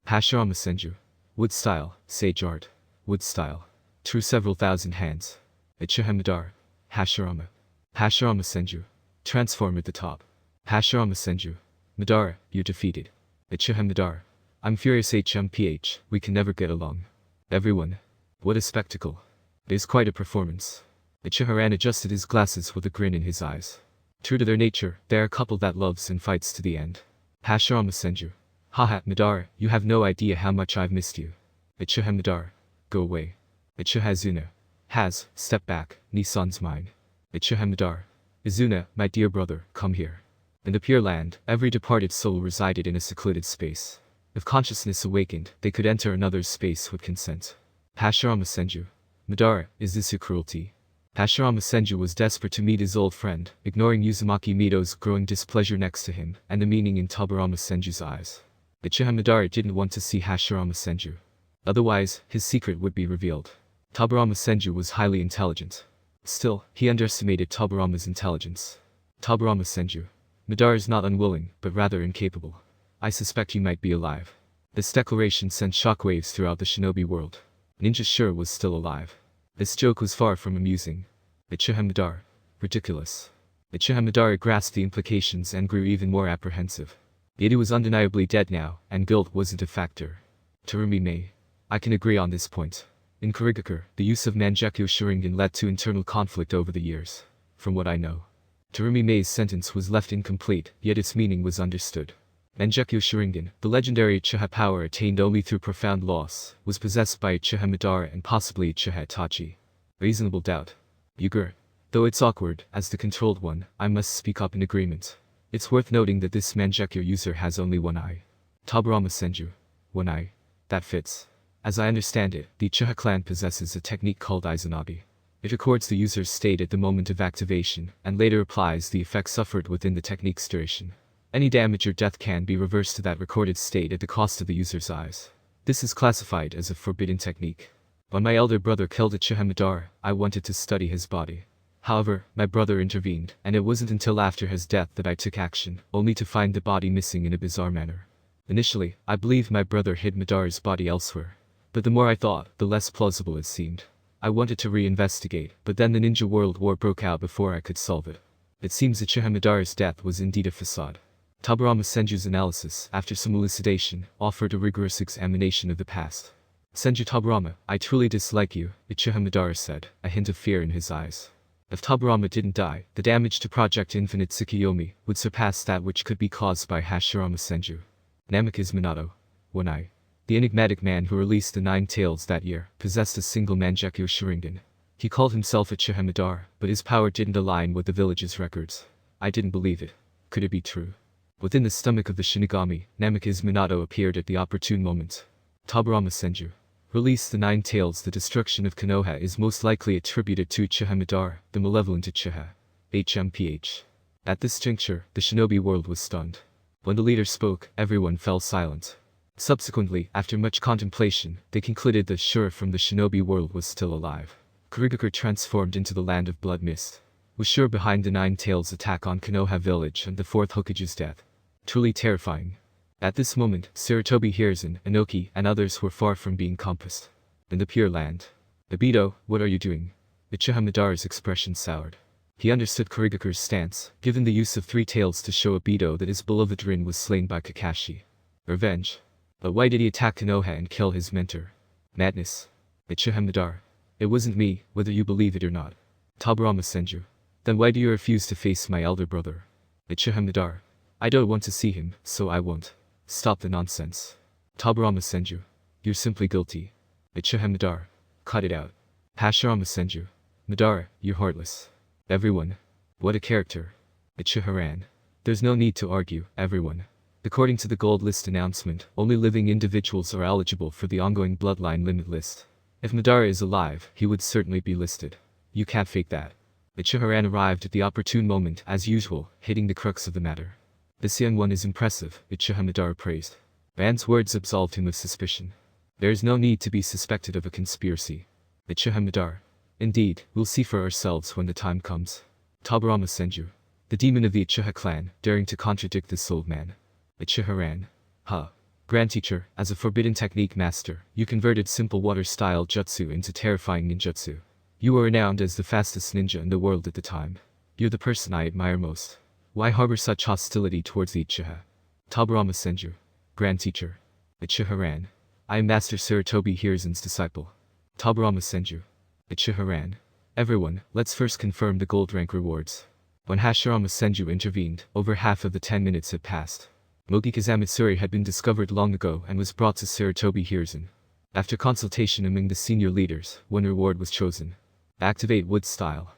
Hashirama Senju. Wood style, sage art. Wood style. True several thousand hands. Uchiha Madara. Hashirama. Hashirama Senju. Transform at the top. Hashirama Senju. Madara, you're defeated. Uchiha Madara. I'm furious HMPH, we can never get along. Everyone. What a spectacle. It is quite a performance. Uchiha Ran adjusted his glasses with a grin in his eyes. True to their nature, they are a couple that loves and fights to the end. Hashirama Senju. Haha, Madara, you have no idea how much I've missed you. Uchiha Madara. Go away. Uchiha Izuna. Step back, Nissan's mine. Uchiha Madara. Izuna, my dear brother, come here. In the Pure Land, every departed soul resided in a secluded space. If consciousness awakened, they could enter another's space with consent. Hashirama Senju. Madara, is this your cruelty? Hashirama Senju was desperate to meet his old friend, ignoring Uzumaki Mito's growing displeasure next to him, and the meaning in Tobirama Senju's eyes. Uchiha Madara didn't want to see Hashirama Senju. Otherwise, his secret would be revealed. Tobirama Senju was highly intelligent. Still, he underestimated Tobirama's intelligence. Tobirama Senju. Madara is not unwilling, but rather incapable. I suspect he might be alive. This declaration sent shockwaves throughout the shinobi world. Ninja sure was still alive. This joke was far from amusing. Uchiha Madara. Ridiculous. Uchiha Madara grasped the implications and grew even more apprehensive. Yet he was undeniably dead now, and guilt wasn't a factor. Terumi Mei. I can agree on this point. In Kurigakure, the use of Mangekyou Sharingan led to internal conflict over the years. From what I know. Terumi Mei's sentence was left incomplete, yet its meaning was understood. Mangekyo Sharingan, the legendary Uchiha power attained only through profound loss, was possessed by Uchiha Madara and possibly Uchiha Itachi. Reasonable doubt. Yugur. Though it's awkward, as the controlled one, I must speak up in agreement. It's worth noting that this Mangekyo user has only one eye. Taburama Senju. One eye. That fits. As I understand it, the Uchiha clan possesses a technique called Izanagi. It records the user's state at the moment of activation, and later applies the effect suffered within the technique's duration. Any damage or death can be reversed to that recorded state at the cost of the user's eyes. This is classified as a forbidden technique. When my elder brother killed Uchiha Madara, I wanted to study his body. However, my brother intervened, and it wasn't until after his death that I took action, only to find the body missing in a bizarre manner. Initially, I believed my brother hid Madara's body elsewhere. But the more I thought, the less plausible it seemed. I wanted to reinvestigate, but then the Ninja World War broke out before I could solve it. It seems Uchiha Madara's death was indeed a facade. Taburama Senju's analysis, after some elucidation, offered a rigorous examination of the past. Senju Taburama, I truly dislike you, Uchiha Madara said, a hint of fear in his eyes. If Taburama didn't die, the damage to Project Infinite Tsukiyomi would surpass that which could be caused by Hashirama Senju. Namikaze Minato. One eye. The enigmatic man who released the 9 tails that year possessed a single Mangekyo Sharingan. He called himself Uchiha Madara, but his power didn't align with the village's records. I didn't believe it. Could it be true? Within the stomach of the Shinigami, Namikaze Minato appeared at the opportune moment. Taburama Senju. Release the 9 tails. The destruction of Konoha is most likely attributed to Uchiha Madara, the malevolent Uchiha. HMPH. At this juncture, the shinobi world was stunned. When the leader spoke, everyone fell silent. Subsequently, after much contemplation, they concluded that Shura from the shinobi world was still alive. Kurigakure transformed into the land of blood mist. Was Shura behind the 9 tails attack on Konoha village and the 4th Hokage's death? Truly terrifying. At this moment, Sarutobi Hiruzen, Inoki, and others were far from being compassed. In the Pure Land. Obito, what are you doing? Uchiha Madara's expression soured. He understood Kurigakure's stance, given the use of 3 tails to show Obito that his beloved Rin was slain by Kakashi. Revenge. But why did he attack Konoha and kill his mentor? Madness. Uchiha Madara. It wasn't me, whether you believe it or not. Taburama Senju. Then why do you refuse to face my elder brother? Uchiha Madara. I don't want to see him, so I won't. Stop the nonsense. Taburama Senju. You're simply guilty. Uchiha Madara. Cut it out. Hashirama Senju. Madara, you're heartless. Everyone. What a character. Uchiha ran. There's no need to argue, everyone. According to the gold list announcement, only living individuals are eligible for the ongoing bloodline limit list. If Madara is alive, he would certainly be listed. You can't fake that. Uchiha arrived at the opportune moment, as usual, hitting the crux of the matter. This young one is impressive, Uchiha Madara praised. Ran's words absolved him of suspicion. There is no need to be suspected of a conspiracy. Uchiha Madara. Indeed, we'll see for ourselves when the time comes. Taburama Senju. The demon of the Uchiha clan, daring to contradict this old man. Uchiha ran. Huh. Grand teacher, as a forbidden technique master, you converted simple water-style jutsu into terrifying ninjutsu. You were renowned as the fastest ninja in the world at the time. You're the person I admire most. Why harbor such hostility towards the Uchiha? Taburama Senju. Grand teacher. Uchiha ran. I am Master Sarutobi Hiruzen's disciple. Taburama Senju. Uchiha ran. Everyone, let's first confirm the gold rank rewards. When Hashirama Senju intervened, over half of the 10 minutes had passed. Mogika Zamitsuri had been discovered long ago and was brought to Sarutobi Hiruzen. After consultation among the senior leaders, one reward was chosen. Activate Wood Style.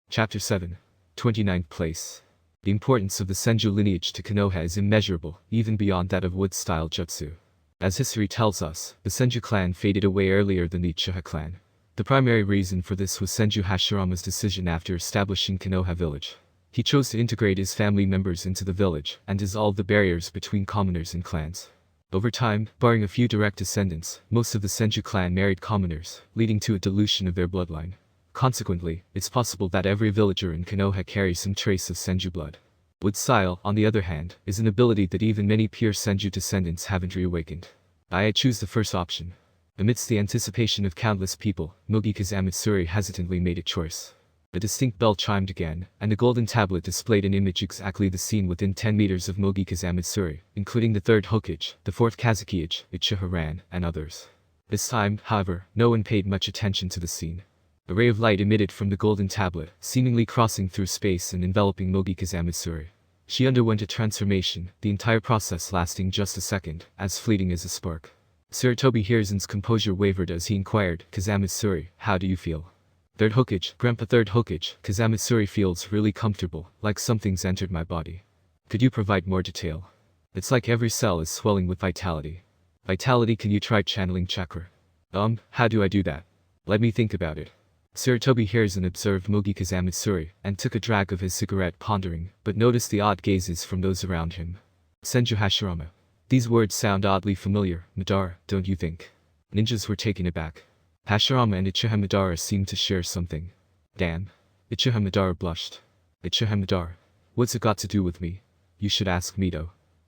Chapter 7. 29th place. The importance of the Senju lineage to Konoha is immeasurable, even beyond that of Wood Style Jutsu. As history tells us, the Senju clan faded away earlier than the Uchiha clan. The primary reason for this was Senju Hashirama's decision after establishing Konoha village. He chose to integrate his family members into the village and dissolve the barriers between commoners and clans. Over time, barring a few direct descendants, most of the Senju clan married commoners, leading to a dilution of their bloodline. Consequently, it's possible that every villager in Konoha carries some trace of Senju blood. Wood Style, on the other hand, is an ability that even many pure Senju descendants haven't reawakened. I choose the first option. Amidst the anticipation of countless people, Mogika Zamitsuri hesitantly made a choice. A distinct bell chimed again, and a golden tablet displayed an image exactly the scene within 10 meters of Mogika Zamitsuri, including the 3rd Hokage, the 4th Kazekage, Uchiha Ran, and others. This time, however, no one paid much attention to the scene. A ray of light emitted from the golden tablet, seemingly crossing through space and enveloping Mogi Kazamatsuri. She underwent a transformation, the entire process lasting just a second, as fleeting as a spark. Sarutobi Hiruzen's composure wavered as he inquired, Kazamatsuri, how do you feel? Third Hokage, Grandpa Third Hokage, Kazamatsuri feels really comfortable, like something's entered my body. Could you provide more detail? It's like every cell is swelling with vitality. Vitality, can you try channeling chakra? How do I do that? Let me think about it. Sarutobi Hiruzen observed Mogi Kazamatsuri and took a drag of his cigarette, pondering, but noticed the odd gazes from those around him. Senju Hashirama. These words sound oddly familiar, Madara, don't you think? Ninjas were taken aback. Hashirama and Uchiha Madara seemed to share something. Damn. Uchiha Madara blushed. Uchiha Madara. What's it got to do with me? You should ask Mito.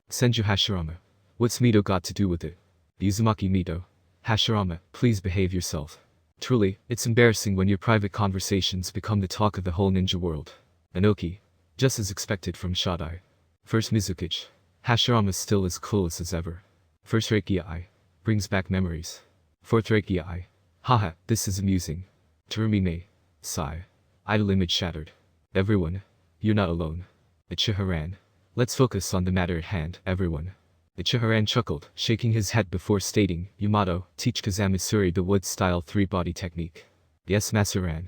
Senju Hashirama. What's Mito got to do with it? Uzumaki Mito. Hashirama, please behave yourself. Truly, it's embarrassing when your private conversations become the talk of the whole ninja world. Inoki. Just as expected from Shadai. First Mizukage. Hashirama's still as clueless as ever. First Reiki. Brings back memories. Fourth Reiki. Haha, this is amusing. Terumi. Sigh. Idle image shattered. Everyone. You're not alone. Uchiha ran. Let's focus on the matter at hand, everyone. Uchiha chuckled, shaking his head before stating, Yamato, teach Kazamatsuri the wood-style three-body technique. Yes, Master.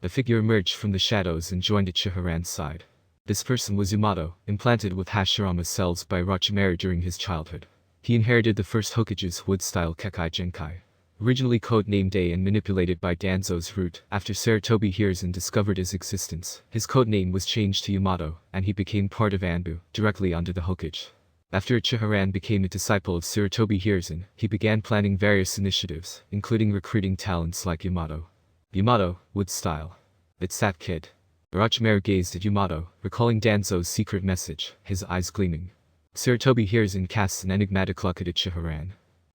A figure emerged from the shadows and joined Uchiha side. This person was Yamato, implanted with Hashirama's cells by Orochimaru during his childhood. He inherited the first Hokage's wood-style Kekai Genkai. Originally codenamed A and manipulated by Danzo's root, after Sarutobi Hiruzen discovered his existence, his codename was changed to Yamato, and he became part of Anbu, directly under the Hokage. After Uchiha became a disciple of Sarutobi Hiruzen, he began planning various initiatives, including recruiting talents like Yamato. Yamato, wood style. It's that kid. Orochimaru gazed at Yamato, recalling Danzo's secret message, his eyes gleaming. Sarutobi Hiruzen casts an enigmatic look at Uchiha.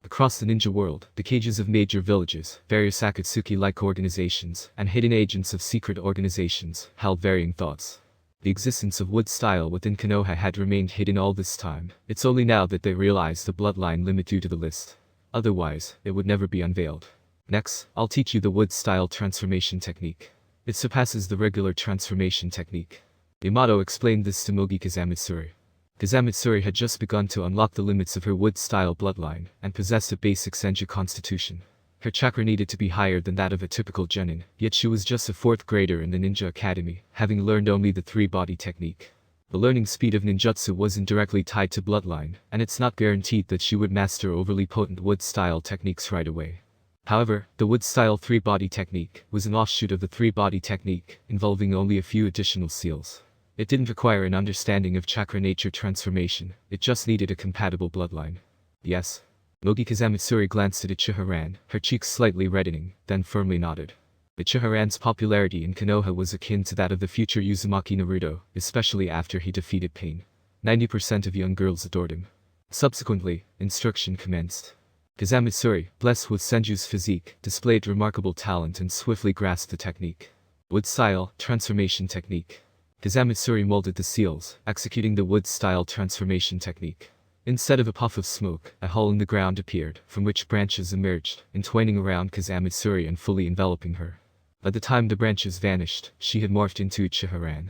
Across the ninja world, the cages of major villages, various Akatsuki-like organizations, and hidden agents of secret organizations, held varying thoughts. The existence of wood style within Konoha had remained hidden all this time. It's only now that they realized the bloodline limit due to the list. Otherwise, it would never be unveiled. Next, I'll teach you the wood style transformation technique. It surpasses the regular transformation technique. Yamato explained this to Mogi Kazamatsuri. Kazamatsuri had just begun to unlock the limits of her wood style bloodline and possessed a basic senju constitution. Her chakra needed to be higher than that of a typical genin, yet she was just a 4th grader in the ninja academy, having learned only the three-body technique. The learning speed of ninjutsu wasn't directly tied to bloodline, and it's not guaranteed that she would master overly potent wood-style techniques right away. However, the wood-style three-body technique was an offshoot of the three-body technique, involving only a few additional seals. It didn't require an understanding of chakra nature transformation, it just needed a compatible bloodline. Yes. Mogi Kazamatsuri glanced at Uchiha, her cheeks slightly reddening, then firmly nodded. Uchiha popularity in Konoha was akin to that of the future Uzumaki Naruto, especially after he defeated Pain. 90% of young girls adored him. Subsequently, instruction commenced. Kazamatsuri, blessed with Senju's physique, displayed remarkable talent and swiftly grasped the technique. Wood-style transformation technique. Kazamatsuri molded the seals, executing the wood-style transformation technique. Instead of a puff of smoke, a hole in the ground appeared, from which branches emerged, entwining around Kazamatsuri and fully enveloping her. By the time the branches vanished, she had morphed into Uchiha.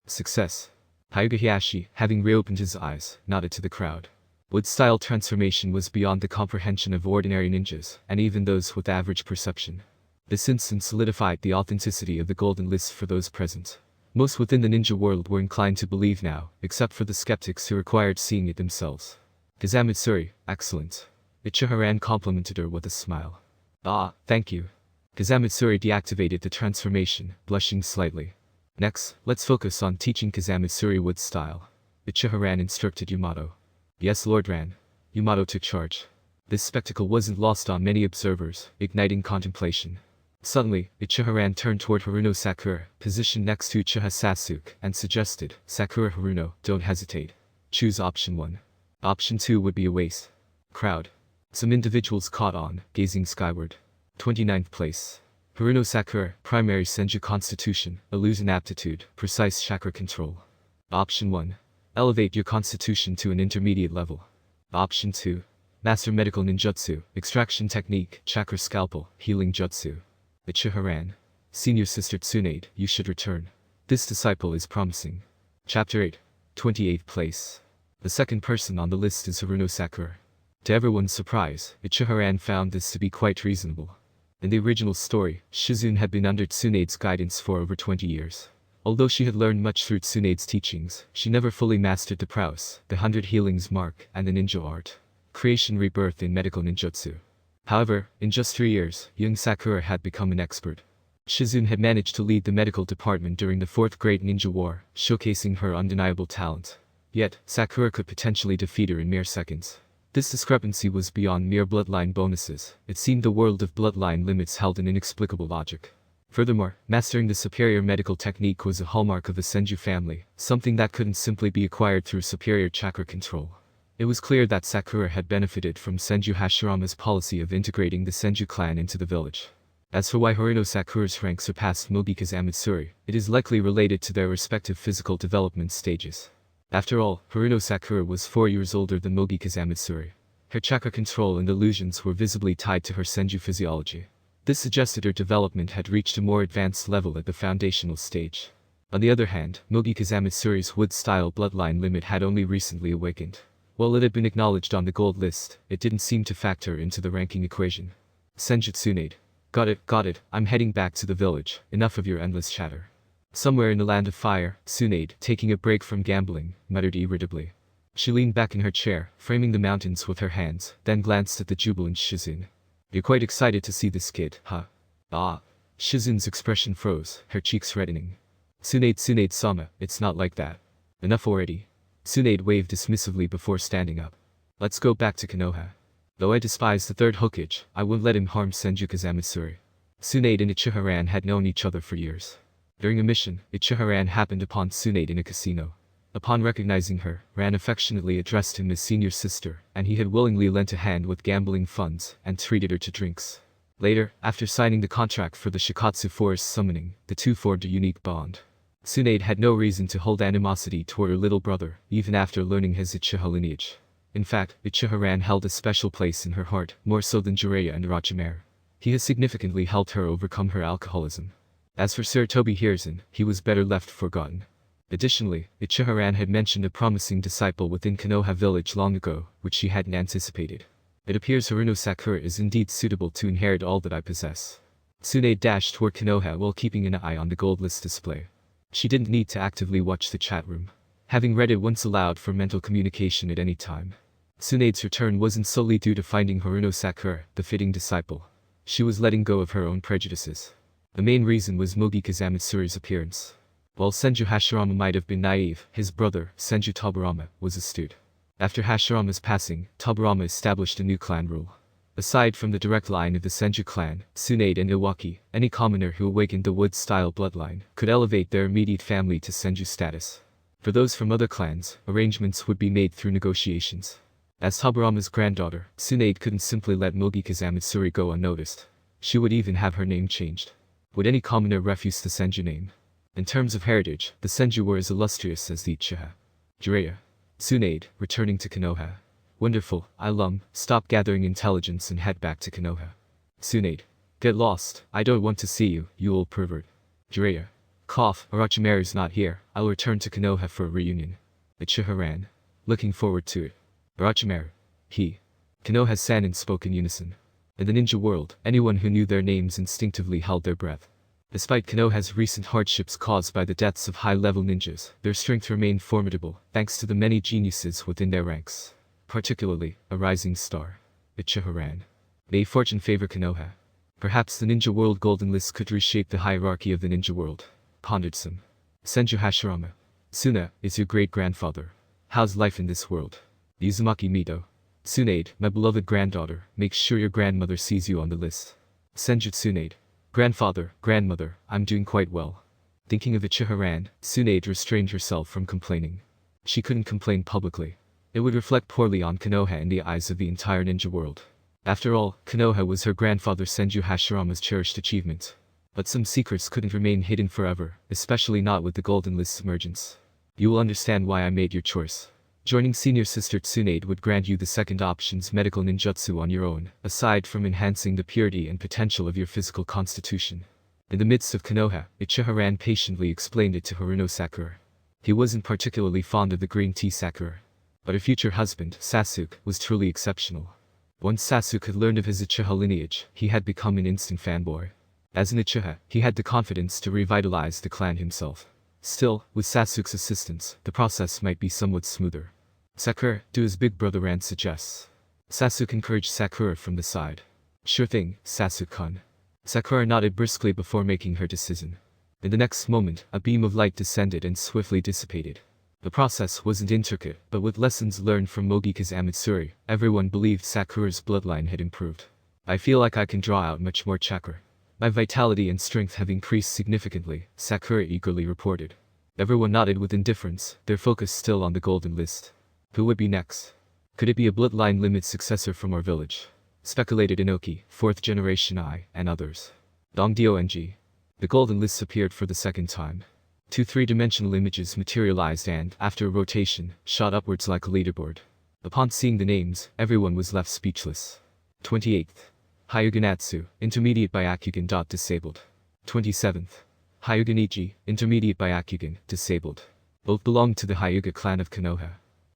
Success. Hyuga Hiashi, having reopened his eyes, nodded to the crowd. Wood-style transformation was beyond the comprehension of ordinary ninjas, and even those with average perception. This instance solidified the authenticity of the golden list for those present. Most within the ninja world were inclined to believe now, except for the skeptics who required seeing it themselves. Kazamatsuri, excellent. Uchiha complimented her with a smile. Ah, thank you. Kazamatsuri deactivated the transformation, blushing slightly. Next, let's focus on teaching Kazamatsuri wood style. Uchiha instructed Yamato. Yes, Lord Ran. Yamato took charge. This spectacle wasn't lost on many observers, igniting contemplation. Suddenly, Uchiha turned toward Haruno Sakura, positioned next to Uchiha Sasuke, and suggested, Sakura Haruno, don't hesitate. Choose option 1. Option 2 would be a waste. Crowd. Some individuals caught on, gazing skyward. 29th place. Haruno Sakura, primary senju constitution, illusion aptitude, precise chakra control. Option 1. Elevate your constitution to an intermediate level. Option 2. Master medical ninjutsu, extraction technique, chakra scalpel, healing jutsu. Uchiha. Senior Sister Tsunade, you should return. This disciple is promising. Chapter 8. 28th place. The second person on the list is Haruno Sakura. To everyone's surprise, Uchiha found this to be quite reasonable. In the original story, Shizune had been under Tsunade's guidance for over 20 years. Although she had learned much through Tsunade's teachings, she never fully mastered the prowess, the 100 healings mark, and the ninja art. Creation rebirth in medical ninjutsu. However, in just 3 years, young Sakura had become an expert. Shizune had managed to lead the medical department during the 4th Great Ninja War, showcasing her undeniable talent. Yet, Sakura could potentially defeat her in mere seconds. This discrepancy was beyond mere bloodline bonuses. It seemed the world of bloodline limits held an inexplicable logic. Furthermore, mastering the superior medical technique was a hallmark of the Senju family, something that couldn't simply be acquired through superior chakra control. It was clear that Sakura had benefited from Senju Hashirama's policy of integrating the Senju clan into the village. As for why Haruno Sakura's rank surpassed Mogika's Amitsuri, it is likely related to their respective physical development stages. After all, Haruno Sakura was 4 years older than Mogika's Amitsuri. Her chakra control and illusions were visibly tied to her Senju physiology. This suggested her development had reached a more advanced level at the foundational stage. On the other hand, Mogika's Amitsuri's wood-style bloodline limit had only recently awakened. While it had been acknowledged on the gold list, it didn't seem to factor into the ranking equation. Senju Tsunade. Got it, I'm heading back to the village, enough of your endless chatter. Somewhere in the land of fire, Tsunade, taking a break from gambling, muttered irritably. She leaned back in her chair, framing the mountains with her hands, then glanced at the jubilant Shizune. You're quite excited to see this kid, huh? Ah. Shizune's expression froze, her cheeks reddening. Tsunade-sama, it's not like that. Enough already. Tsunade waved dismissively before standing up. Let's go back to Konoha. Though I despise the 3rd Hokage, I won't let him harm Senjuka's Amitsuri. Tsunade and Uchiha had known each other for years. During a mission, Uchiha happened upon Tsunade in a casino. Upon recognizing her, Ran affectionately addressed him as senior sister, and he had willingly lent a hand with gambling funds and treated her to drinks. Later, after signing the contract for the Shikatsu Forest summoning, the two formed a unique bond. Tsunade had no reason to hold animosity toward her little brother, even after learning his Uchiha lineage. In fact, Uchiha held a special place in her heart, more so than Jiraiya and Orochimaru. He has significantly helped her overcome her alcoholism. As for Sarutobi Hiruzen, he was better left forgotten. Additionally, Uchiha had mentioned a promising disciple within Konoha village long ago, which she hadn't anticipated. It appears Haruno Sakura is indeed suitable to inherit all that I possess. Tsunade dashed toward Konoha while keeping an eye on the gold list display. She didn't need to actively watch the chat room. Having read it once allowed for mental communication at any time. Tsunade's return wasn't solely due to finding Haruno Sakura, the fitting disciple. She was letting go of her own prejudices. The main reason was Mogika's Amitsuri's appearance. While Senju Hashirama might have been naive, his brother, Senju Tobirama, was astute. After Hashirama's passing, Tobirama established a new clan rule. Aside from the direct line of the Senju clan, Tsunade and Iwaki, any commoner who awakened the wood-style bloodline, could elevate their immediate family to Senju status. For those from other clans, arrangements would be made through negotiations. As Tobirama's granddaughter, Tsunade couldn't simply let Mogika's Amitsuri go unnoticed. She would even have her name changed. Would any commoner refuse the Senju name? In terms of heritage, the Senju were as illustrious as the Uchiha. Jiraiya. Tsunade, returning to Konoha. Wonderful, stop gathering intelligence and head back to Konoha. Tsunade. Get lost, I don't want to see you, you old pervert. Jiraiya. Cough, Orochimaru's not here, I'll return to Konoha for a reunion. Uchiha. Looking forward to it. Orochimaru. Konoha's Sannin spoke in unison. In the ninja world, anyone who knew their names instinctively held their breath. Despite Konoha's recent hardships caused by the deaths of high-level ninjas, their strength remained formidable, thanks to the many geniuses within their ranks. Particularly, a rising star. Uchiha. May fortune favor Konoha. Perhaps the ninja world golden list could reshape the hierarchy of the ninja world. Pondered some. Senju Hashirama. Tsuna, is your great-grandfather. How's life in this world? Uzumaki Mito. Tsunade, my beloved granddaughter, make sure your grandmother sees you on the list. Senju Tsunade. Grandmother, I'm doing quite well. Thinking of Uchiha, Tsunade restrained herself from complaining. She couldn't complain publicly. It would reflect poorly on Konoha in the eyes of the entire ninja world. After all, Konoha was her grandfather Senju Hashirama's cherished achievement. But some secrets couldn't remain hidden forever, especially not with the golden list's emergence. You will understand why I made your choice. Joining senior sister Tsunade would grant you the second option's medical ninjutsu on your own, aside from enhancing the purity and potential of your physical constitution. In the midst of Konoha, Uchiha ran patiently explained it to Haruno Sakura. He wasn't particularly fond of the green tea Sakura. But her future husband, Sasuke, was truly exceptional. Once Sasuke had learned of his Uchiha lineage, he had become an instant fanboy. As an Uchiha, he had the confidence to revitalize the clan himself. Still, with Sasuke's assistance, the process might be somewhat smoother. Sakura, do as big brother Ran suggests. Sasuke encouraged Sakura from the side. Sure thing, Sasuke-kun. Sakura nodded briskly before making her decision. In the next moment, a beam of light descended and swiftly dissipated. The process wasn't intricate, but with lessons learned from Mogika's Amatsuri, everyone believed Sakura's bloodline had improved. I feel like I can draw out much more chakra. My vitality and strength have increased significantly, Sakura eagerly reported. Everyone nodded with indifference, their focus still on the golden list. Who would be next? Could it be a bloodline limit successor from our village? Speculated Inoki, 4th generation I, and others. Dongdio-NG. The golden lists appeared for the second time. 2 three-dimensional images materialized and, after a rotation, shot upwards like a leaderboard. Upon seeing the names, everyone was left speechless. 28th. Hyuga-Natsu, intermediate Byakugan. Disabled. 27th. Hyuga-Niji, intermediate Byakugan, disabled. Both belonged to the Hyuga clan of Konoha.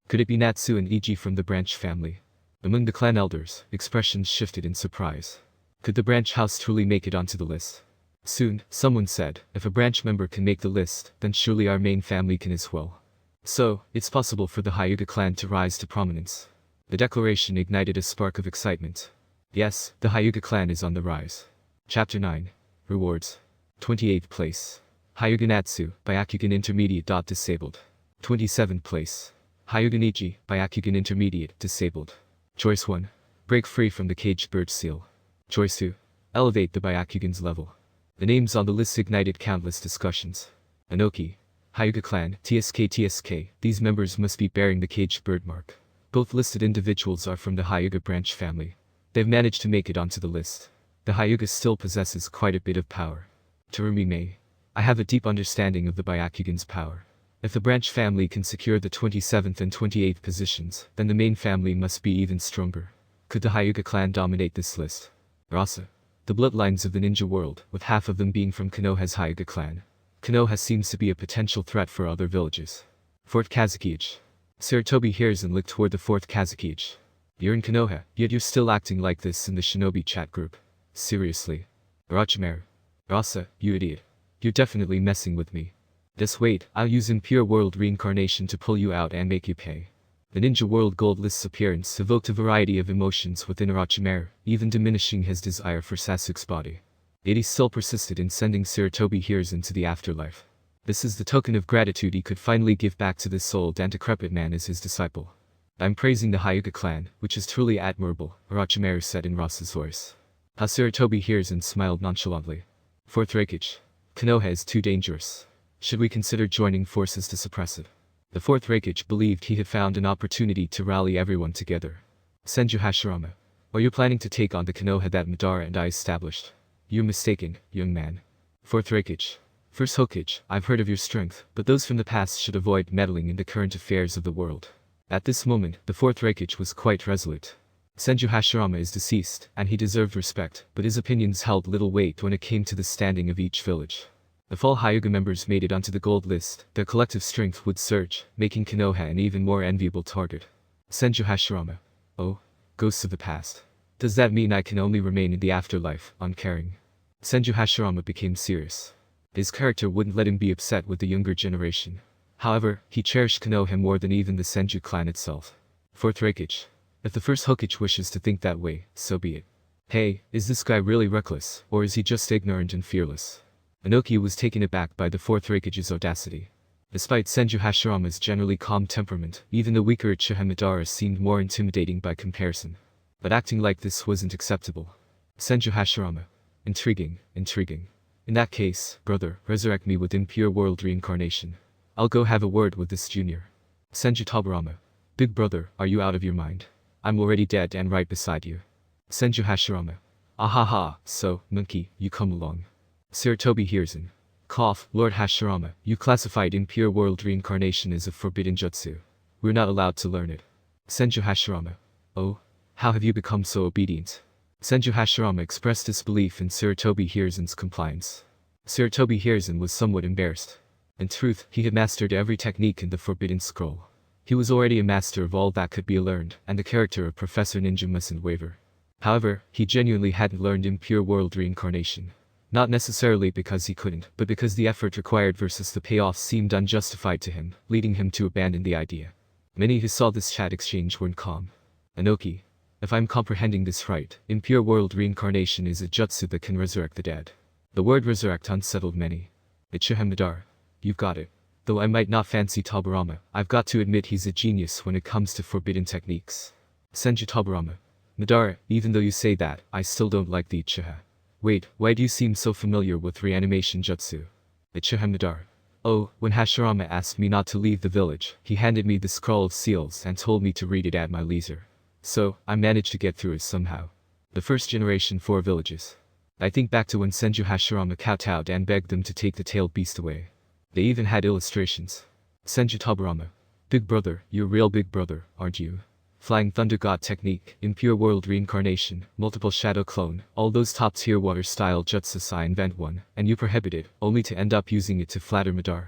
Could it be Natsu and Iji from the branch family? Among the clan elders, expressions shifted in surprise. Could the branch house truly make it onto the list? Soon, someone said, if a branch member can make the list, then surely our main family can as well. So, it's possible for the Hyuga clan to rise to prominence. The declaration ignited a spark of excitement. Yes, the Hyuga clan is on the rise. Chapter 9. Rewards. 28th place. Hyuga Natsu, Byakugan Intermediate. Disabled. 27th place. Hyuga Niji, Byakugan Intermediate. Disabled. Choice 1. Break free from the caged bird seal. Choice 2. Elevate the Byakugan's level. The names on the list ignited countless discussions. Inoki. Hyuga clan, TSK. These members must be bearing the caged bird mark. Both listed individuals are from the Hyuga branch family. They've managed to make it onto the list. The Hyuga still possesses quite a bit of power. Terumi. I have a deep understanding of the Byakugan's power. If the branch family can secure the 27th and 28th positions, then the main family must be even stronger. Could the Hyuga clan dominate this list? Rasa. The bloodlines of the ninja world, with half of them being from Konoha's Hyuga clan. Konoha seems to be a potential threat for other villages. 4th Kazekage. Sarutobi Hiruzen looked toward the 4th Kazekage. You're in Konoha, yet you're still acting like this in the shinobi chat group. Seriously. Orochimaru. Rasa, you idiot. You're definitely messing with me. Just wait, I'll use Impure World Reincarnation to pull you out and make you pay. The Ninja World Gold List's appearance evoked a variety of emotions within Orochimaru, even diminishing his desire for Sasuke's body. Yet he still persisted in sending Sarutobi Hiruzen to the afterlife. This is the token of gratitude he could finally give back to this old and decrepit man as his disciple. I'm praising the Hyuga clan, which is truly admirable, Orochimaru said in Rasa's voice. Sarutobi Hiruzen smiled nonchalantly. 4th Raikage. Konoha is too dangerous. Should we consider joining forces to suppress it? The 4th Raikage believed he had found an opportunity to rally everyone together. Senju Hashirama. Are you planning to take on the Konoha that Madara and I established? You're mistaken, young man. 4th Raikage. First Hokage, I've heard of your strength, but those from the past should avoid meddling in the current affairs of the world. At this moment, the 4th Raikage was quite resolute. Senju Hashirama is deceased, and he deserved respect, but his opinions held little weight when it came to the standing of each village. If all Hyuga members made it onto the gold list, their collective strength would surge, making Konoha an even more enviable target. Senju Hashirama. Oh, ghosts of the past. Does that mean I can only remain in the afterlife, uncaring? Senju Hashirama became serious. His character wouldn't let him be upset with the younger generation. However, he cherished Konoha more than even the Senju clan itself. 4th Raikage. If the first Hokage wishes to think that way, so be it. Hey, is this guy really reckless, or is he just ignorant and fearless? Inoki was taken aback by the 4th Raikage's audacity. Despite Senju Hashirama's generally calm temperament, even the weaker Uchiha Madara seemed more intimidating by comparison. But acting like this wasn't acceptable. Senju Hashirama. Intriguing. In that case, brother, resurrect me with Impure World Reincarnation. I'll go have a word with this junior. Senju Tobirama. Big brother, are you out of your mind? I'm already dead and right beside you. Senju Hashirama. Ahaha, so, monkey, you come along. Sarutobi Hiruzen. Cough, Lord Hashirama, you classified Impure World Reincarnation as a forbidden jutsu. We're not allowed to learn it. Senju Hashirama. Oh? How have you become so obedient? Senju Hashirama expressed disbelief in Sarutobi Hiruzen's compliance. Sarutobi Hiruzen was somewhat embarrassed. In truth, he had mastered every technique in the Forbidden Scroll. He was already a master of all that could be learned, and the character of Professor Ninja mustn't waver. However, he genuinely hadn't learned impure world reincarnation. Not necessarily because he couldn't, but because the effort required versus the payoff seemed unjustified to him, leading him to abandon the idea. Many who saw this chat exchange weren't calm. Inoki, if I'm comprehending this right, impure world reincarnation is a jutsu that can resurrect the dead. The word resurrect unsettled many. Uchiha Madara, you've got it. Though I might not fancy Tobirama, I've got to admit he's a genius when it comes to forbidden techniques. Senju Tobirama. Madara, even though you say that, I still don't like the Uchiha. Wait, why do you seem so familiar with reanimation jutsu? Uchiha Madara. Oh, when Hashirama asked me not to leave the village, he handed me the Scroll of Seals and told me to read it at my leisure. So, I managed to get through it somehow. The first generation 4 villages. I think back to when Senju Hashirama kowtowed and begged them to take the tailed beast away. They even had illustrations. Senju Tobirama. Big brother, you're a real big brother, aren't you? Flying Thunder God technique, impure world reincarnation, multiple shadow clone, all those top tier water style jutsus I invent one, and you prohibit it, only to end up using it to flatter Madara.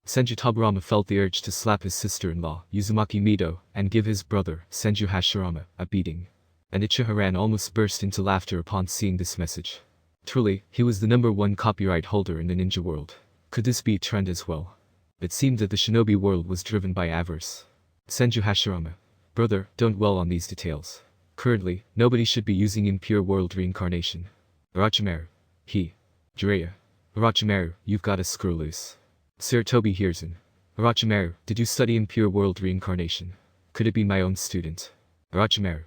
Senju Tobirama felt the urge to slap his sister-in-law, Uzumaki Mido, and give his brother, Senju Hashirama, a beating. And Uchiha almost burst into laughter upon seeing this message. Truly, he was the #1 copyright holder in the ninja world. Could this be a trend as well? It seemed that the shinobi world was driven by avarice. Senju Hashirama. Brother, don't dwell on these details. Currently, nobody should be using impure world reincarnation. Orochimaru. Jiraiya. Orochimaru, you've got to screw loose. Sarutobi Hiruzen. Orochimaru, did you study impure world reincarnation? Could it be my own student? Orochimaru.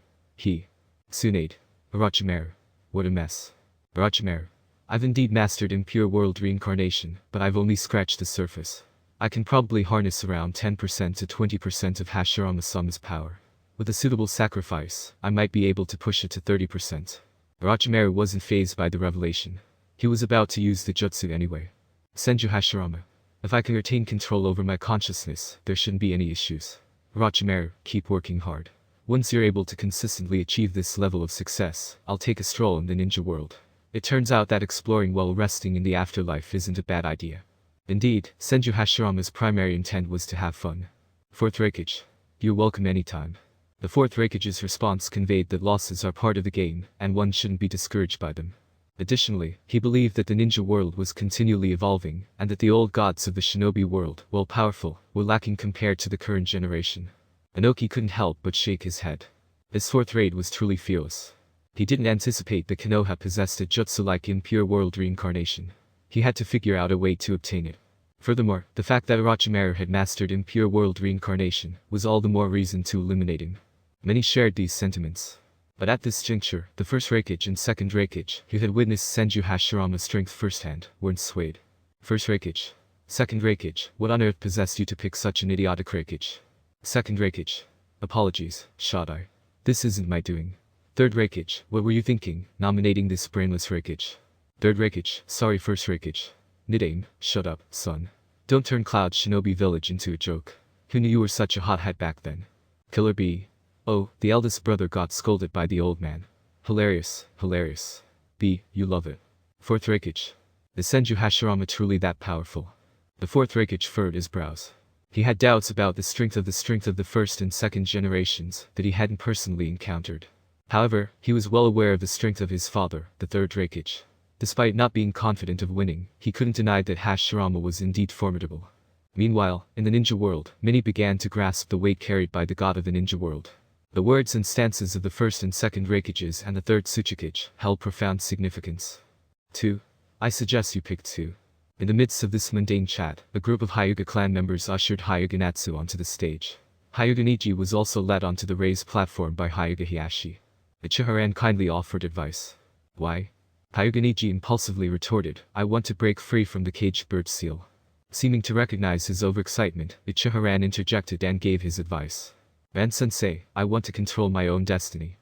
Tsunade. Orochimaru. What a mess. Orochimaru. I've indeed mastered impure world reincarnation, but I've only scratched the surface. I can probably harness around 10% to 20% of Hashirama-sama's power. With a suitable sacrifice, I might be able to push it to 30%. Orochimaru wasn't fazed by the revelation. He was about to use the jutsu anyway. Senju Hashirama. If I can retain control over my consciousness, there shouldn't be any issues. Orochimaru, keep working hard. Once you're able to consistently achieve this level of success, I'll take a stroll in the ninja world. It turns out that exploring while resting in the afterlife isn't a bad idea. Indeed, Senju Hashirama's primary intent was to have fun. 4th Raikage. You're welcome anytime. The 4th Raikage's response conveyed that losses are part of the game, and one shouldn't be discouraged by them. Additionally, he believed that the ninja world was continually evolving, and that the old gods of the shinobi world, while powerful, were lacking compared to the current generation. Inoki couldn't help but shake his head. His 4th raid was truly fearless. He didn't anticipate that Konoha possessed a jutsu like impure world reincarnation. He had to figure out a way to obtain it. Furthermore, the fact that Orochimaru had mastered impure world reincarnation was all the more reason to eliminate him. Many shared these sentiments. But at this juncture, the 1st Raikage and 2nd Raikage, who had witnessed Senju Hashirama's strength firsthand, weren't swayed. 1st Raikage. 2nd Raikage, what on earth possessed you to pick such an idiotic Raikage? 2nd Raikage. Apologies, Shadai. This isn't my doing. 3rd Raikage, what were you thinking, nominating this brainless Raikage? 3rd Raikage, sorry 1st Raikage. Nidaime, shut up, son. Don't turn Cloud Shinobi Village into a joke. Who knew you were such a hothead back then? Killer B. Oh, the eldest brother got scolded by the old man. Hilarious, hilarious. B, you love it. 4th Raikage. Is Senju Hashirama truly that powerful? The 4th Raikage furrowed his brows. He had doubts about the strength of the 1st and 2nd generations that he hadn't personally encountered. However, he was well aware of the strength of his father, the 3rd Raikage. Despite not being confident of winning, he couldn't deny that Hashirama was indeed formidable. Meanwhile, in the ninja world, many began to grasp the weight carried by the god of the ninja world. The words and stances of the 1st and 2nd Raikages and the 3rd Tsuchikage held profound significance. 2. I suggest you pick 2. In the midst of this mundane chat, a group of Hyuga clan members ushered Hyuga Natsu onto the stage. Hyuga Niji was also led onto the raised platform by Hyuga Hiashi. Uchiha kindly offered advice. Why? Hyuga Niji impulsively retorted, I want to break free from the caged bird seal. Seeming to recognize his overexcitement, Uchiha interjected and gave his advice. Ran-sensei, I want to control my own destiny.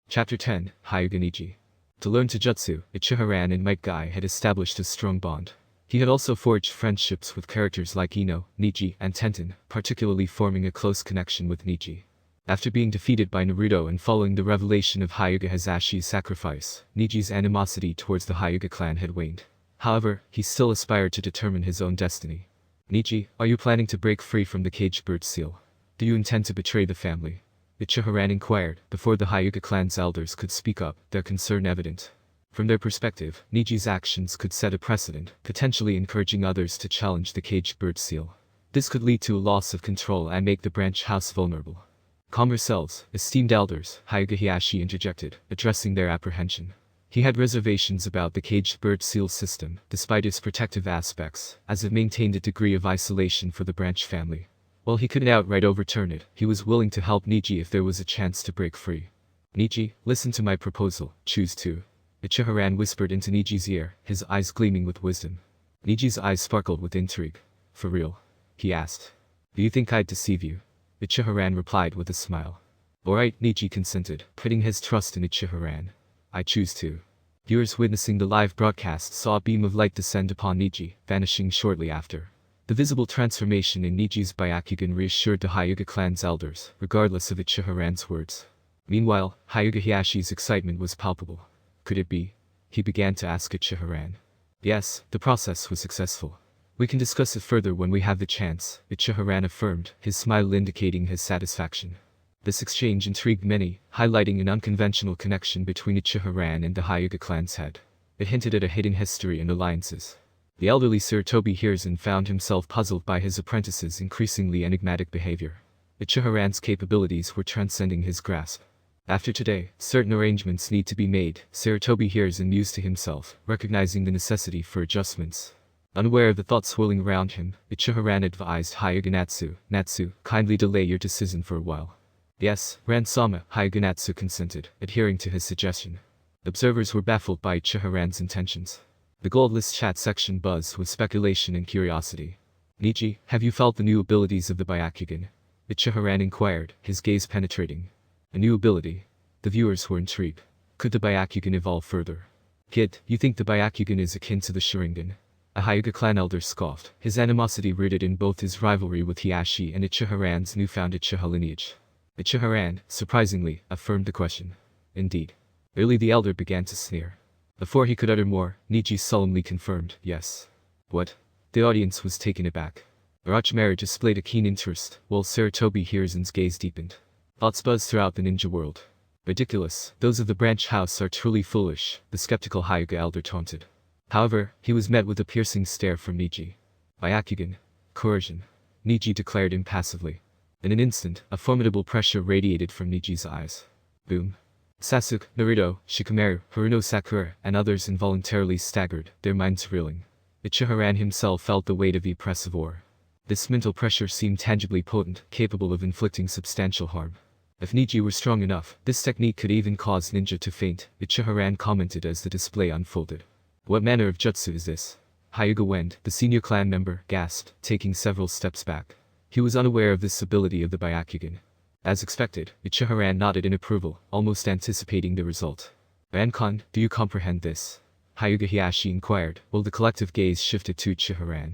Chapter 10, Hyuga Niji. To learn Taijutsu, Uchiha and Might Guy had established a strong bond. He had also forged friendships with characters like Ino, Niji, and Tenten, particularly forming a close connection with Niji. After being defeated by Naruto and following the revelation of Hyuga Hazashi's sacrifice, Niji's animosity towards the Hyuga clan had waned. However, he still aspired to determine his own destiny. Niji, are you planning to break free from the caged bird seal? Do you intend to betray the family? Uchiha inquired, before the Hyuga clan's elders could speak up, their concern evident. From their perspective, Niji's actions could set a precedent, potentially encouraging others to challenge the caged bird seal. This could lead to a loss of control and make the branch house vulnerable. Calm yourselves, esteemed elders, Hyuga Hiashi interjected, addressing their apprehension. He had reservations about the caged bird seal system, despite its protective aspects, as it maintained a degree of isolation for the branch family. While he couldn't outright overturn it, he was willing to help Niji if there was a chance to break free. Niji, listen to my proposal, choose to. Uchiha whispered into Niji's ear, his eyes gleaming with wisdom. Niji's eyes sparkled with intrigue. For real? He asked. Do you think I'd deceive you? Uchiha replied with a smile. Alright, Niji consented, putting his trust in Uchiha. I choose to. Viewers witnessing the live broadcast saw a beam of light descend upon Niji, vanishing shortly after. The visible transformation in Niji's Byakugan reassured the Hyuga clan's elders, regardless of Uchiha words. Meanwhile, Hyuga Hiashi's excitement was palpable. Could it be? He began to ask Uchiha. Yes, the process was successful. We can discuss it further when we have the chance, Uchiha affirmed, his smile indicating his satisfaction. This exchange intrigued many, highlighting an unconventional connection between Uchiha and the Hyuga clan's head. It hinted at a hidden history and alliances. The elderly Sarutobi Hiruzen found himself puzzled by his apprentice's increasingly enigmatic behavior. Uchiha capabilities were transcending his grasp. After today, certain arrangements need to be made, Sarutobi Hiruzen mused to himself, recognizing the necessity for adjustments. Unaware of the thoughts swirling around him, Uchiha advised Hyuga Natsu, kindly delay your decision for a while. Yes, Ran-sama, Hyuga Natsu consented, adhering to his suggestion. Observers were baffled by Uchiha intentions. The gold list chat section buzzed with speculation and curiosity. Niji, have you felt the new abilities of the Byakugan? Uchiha inquired, his gaze penetrating. A new ability? The viewers were intrigued. Could the Byakugan evolve further? Kid, you think the Byakugan is akin to the Sharingan? A Hyuga clan elder scoffed, his animosity rooted in both his rivalry with Hiashi and Uchiha's newfound Uchiha lineage. Uchiha, surprisingly, affirmed the question. Indeed. Early the elder began to sneer. Before he could utter more, Niji solemnly confirmed, yes. What? The audience was taken aback. Orochimaru displayed a keen interest, while Sarutobi Hiruzen's gaze deepened. Thoughts buzzed throughout the ninja world. Ridiculous, those of the branch house are truly foolish, the skeptical Hyuga elder taunted. However, he was met with a piercing stare from Niji. Byakugan. Coercion. Niji declared impassively. In an instant, a formidable pressure radiated from Niji's eyes. Boom. Sasuke, Naruto, Shikamaru, Haruno Sakura, and others involuntarily staggered, their minds reeling. Uchiha himself felt the weight of the oppressive aura. This mental pressure seemed tangibly potent, capable of inflicting substantial harm. If Niji were strong enough, this technique could even cause ninja to faint, Uchiha commented as the display unfolded. What manner of jutsu is this? Hyuga Wend, the senior clan member, gasped, taking several steps back. He was unaware of this ability of the Byakugan. As expected, Uchiha nodded in approval, almost anticipating the result. Rankon, do you comprehend this? Hyuga Hiashi inquired, while the collective gaze shifted to Uchiha.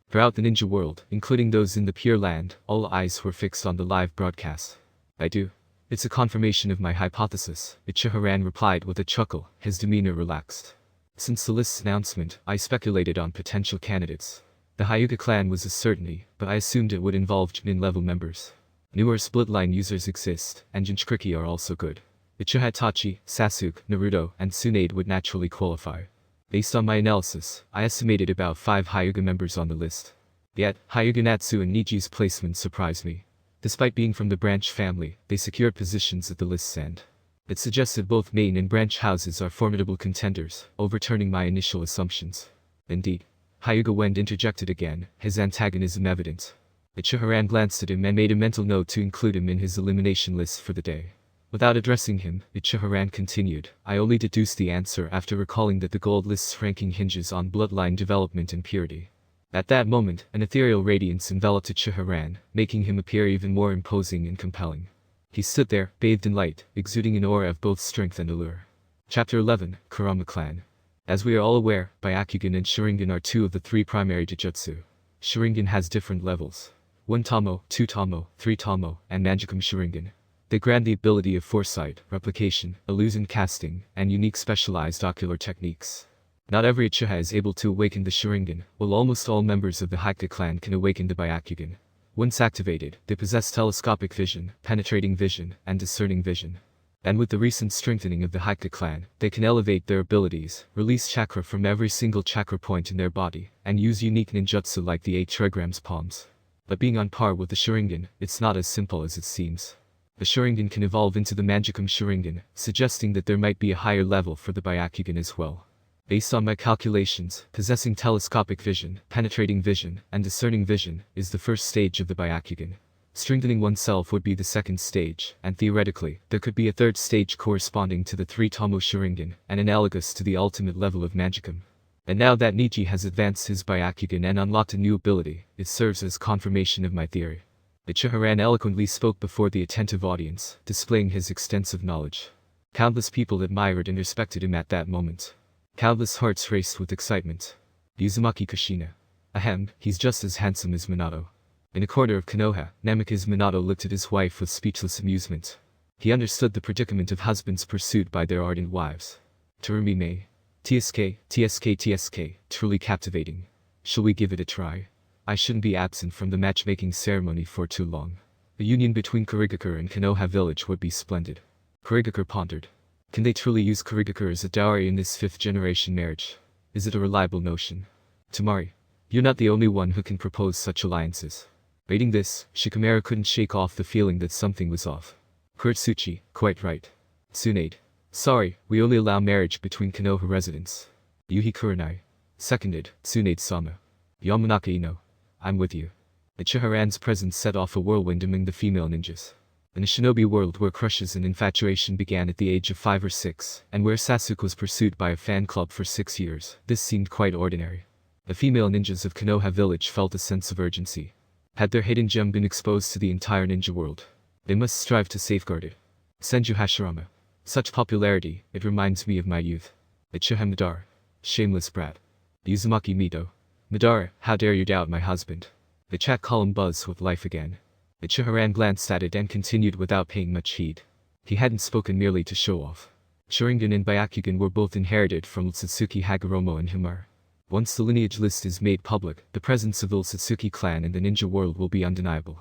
Throughout the ninja world, including those in the Pure Land, all eyes were fixed on the live broadcast. I do. It's a confirmation of my hypothesis, Uchiha replied with a chuckle, his demeanor relaxed. Since the list's announcement, I speculated on potential candidates. The Hyuga clan was a certainty, but I assumed it would involve Chunin-level members. Newer bloodline users exist, and Jinchuriki are also good. Uchiha Itachi, Sasuke, Naruto, and Tsunade would naturally qualify. Based on my analysis, I estimated about 5 Hyuga members on the list. Yet, Hyuga Natsu and Niji's placement surprised me. Despite being from the branch family, they secured positions at the list's end. It suggested both main and branch houses are formidable contenders, overturning my initial assumptions. Indeed. Hyuga Wend interjected again, his antagonism evident. Uchiha glanced at him and made a mental note to include him in his elimination list for the day. Without addressing him, Uchiha continued, I only deduced the answer after recalling that the gold list's ranking hinges on bloodline development and purity. At that moment, an ethereal radiance enveloped Uchiha, making him appear even more imposing and compelling. He stood there, bathed in light, exuding an aura of both strength and allure. Chapter 11, Kurama Clan. As we are all aware, Byakugan and Sharingan are 2 of the 3 primary Jujutsu. Sharingan has different levels. 1 Tamo, 2 Tamo, 3 Tamo, and Magicum Sharingan. They grant the ability of foresight, replication, illusion casting, and unique specialized ocular techniques. Not every Uchiha is able to awaken the Sharingan, while almost all members of the Hokage clan can awaken the Byakugan. Once activated, they possess telescopic vision, penetrating vision, and discerning vision. And with the recent strengthening of the Hokage clan, they can elevate their abilities, release chakra from every single chakra point in their body, and use unique ninjutsu like the 8 trigrams palms. But being on par with the Sharingan, it's not as simple as it seems. The Sharingan can evolve into the Magicum Sharingan, suggesting that there might be a higher level for the Byakugan as well. Based on my calculations, possessing telescopic vision, penetrating vision, and discerning vision is the first stage of the Byakugan. Strengthening oneself would be the second stage, and theoretically, there could be a third stage corresponding to the 3 Tomo Sharingan, and analogous to the ultimate level of Magicum. And now that Niji has advanced his Byakugan and unlocked a new ability, it serves as confirmation of my theory. Uchiha eloquently spoke before the attentive audience, displaying his extensive knowledge. Countless people admired and respected him at that moment. Countless hearts raced with excitement. Uzumaki Kushina. Ahem, he's just as handsome as Minato. In a corner of Konoha, Namikaze Minato looked at his wife with speechless amusement. He understood the predicament of husbands pursued by their ardent wives. Terumi Mei. TSK, truly captivating. Shall we give it a try? I shouldn't be absent from the matchmaking ceremony for too long. The union between Kurigakure and Konoha village would be splendid. Kurigakure pondered. Can they truly use Kurigakure as a dowry in this 5th generation marriage? Is it a reliable notion? Tamari, you're not the only one who can propose such alliances. Reading this, Shikamaru couldn't shake off the feeling that something was off. Kuretsuchi, quite right. Tsunade. Sorry, we only allow marriage between Konoha residents. Yuhi Kurenai. Seconded, Tsunade-sama. Yamanaka Ino. I'm with you. Uchiha-ran's presence set off a whirlwind among the female ninjas. In a shinobi world where crushes and infatuation began at the age of 5 or 6, and where Sasuke was pursued by a fan club for 6 years, this seemed quite ordinary. The female ninjas of Konoha village felt a sense of urgency. Had their hidden gem been exposed to the entire ninja world, they must strive to safeguard it. Senju Hashirama. Such popularity, it reminds me of my youth. Uchiha Madara. Shameless brat. Uzumaki Mito. Madara, how dare you doubt my husband? The chat column buzzed with life again. Uchiha glanced at it and continued without paying much heed. He hadn't spoken merely to show off. Sharingan and Byakugan were both inherited from Satsuki Hagoromo and Himura. Once the lineage list is made public, the presence of the Satsuki clan in the ninja world will be undeniable.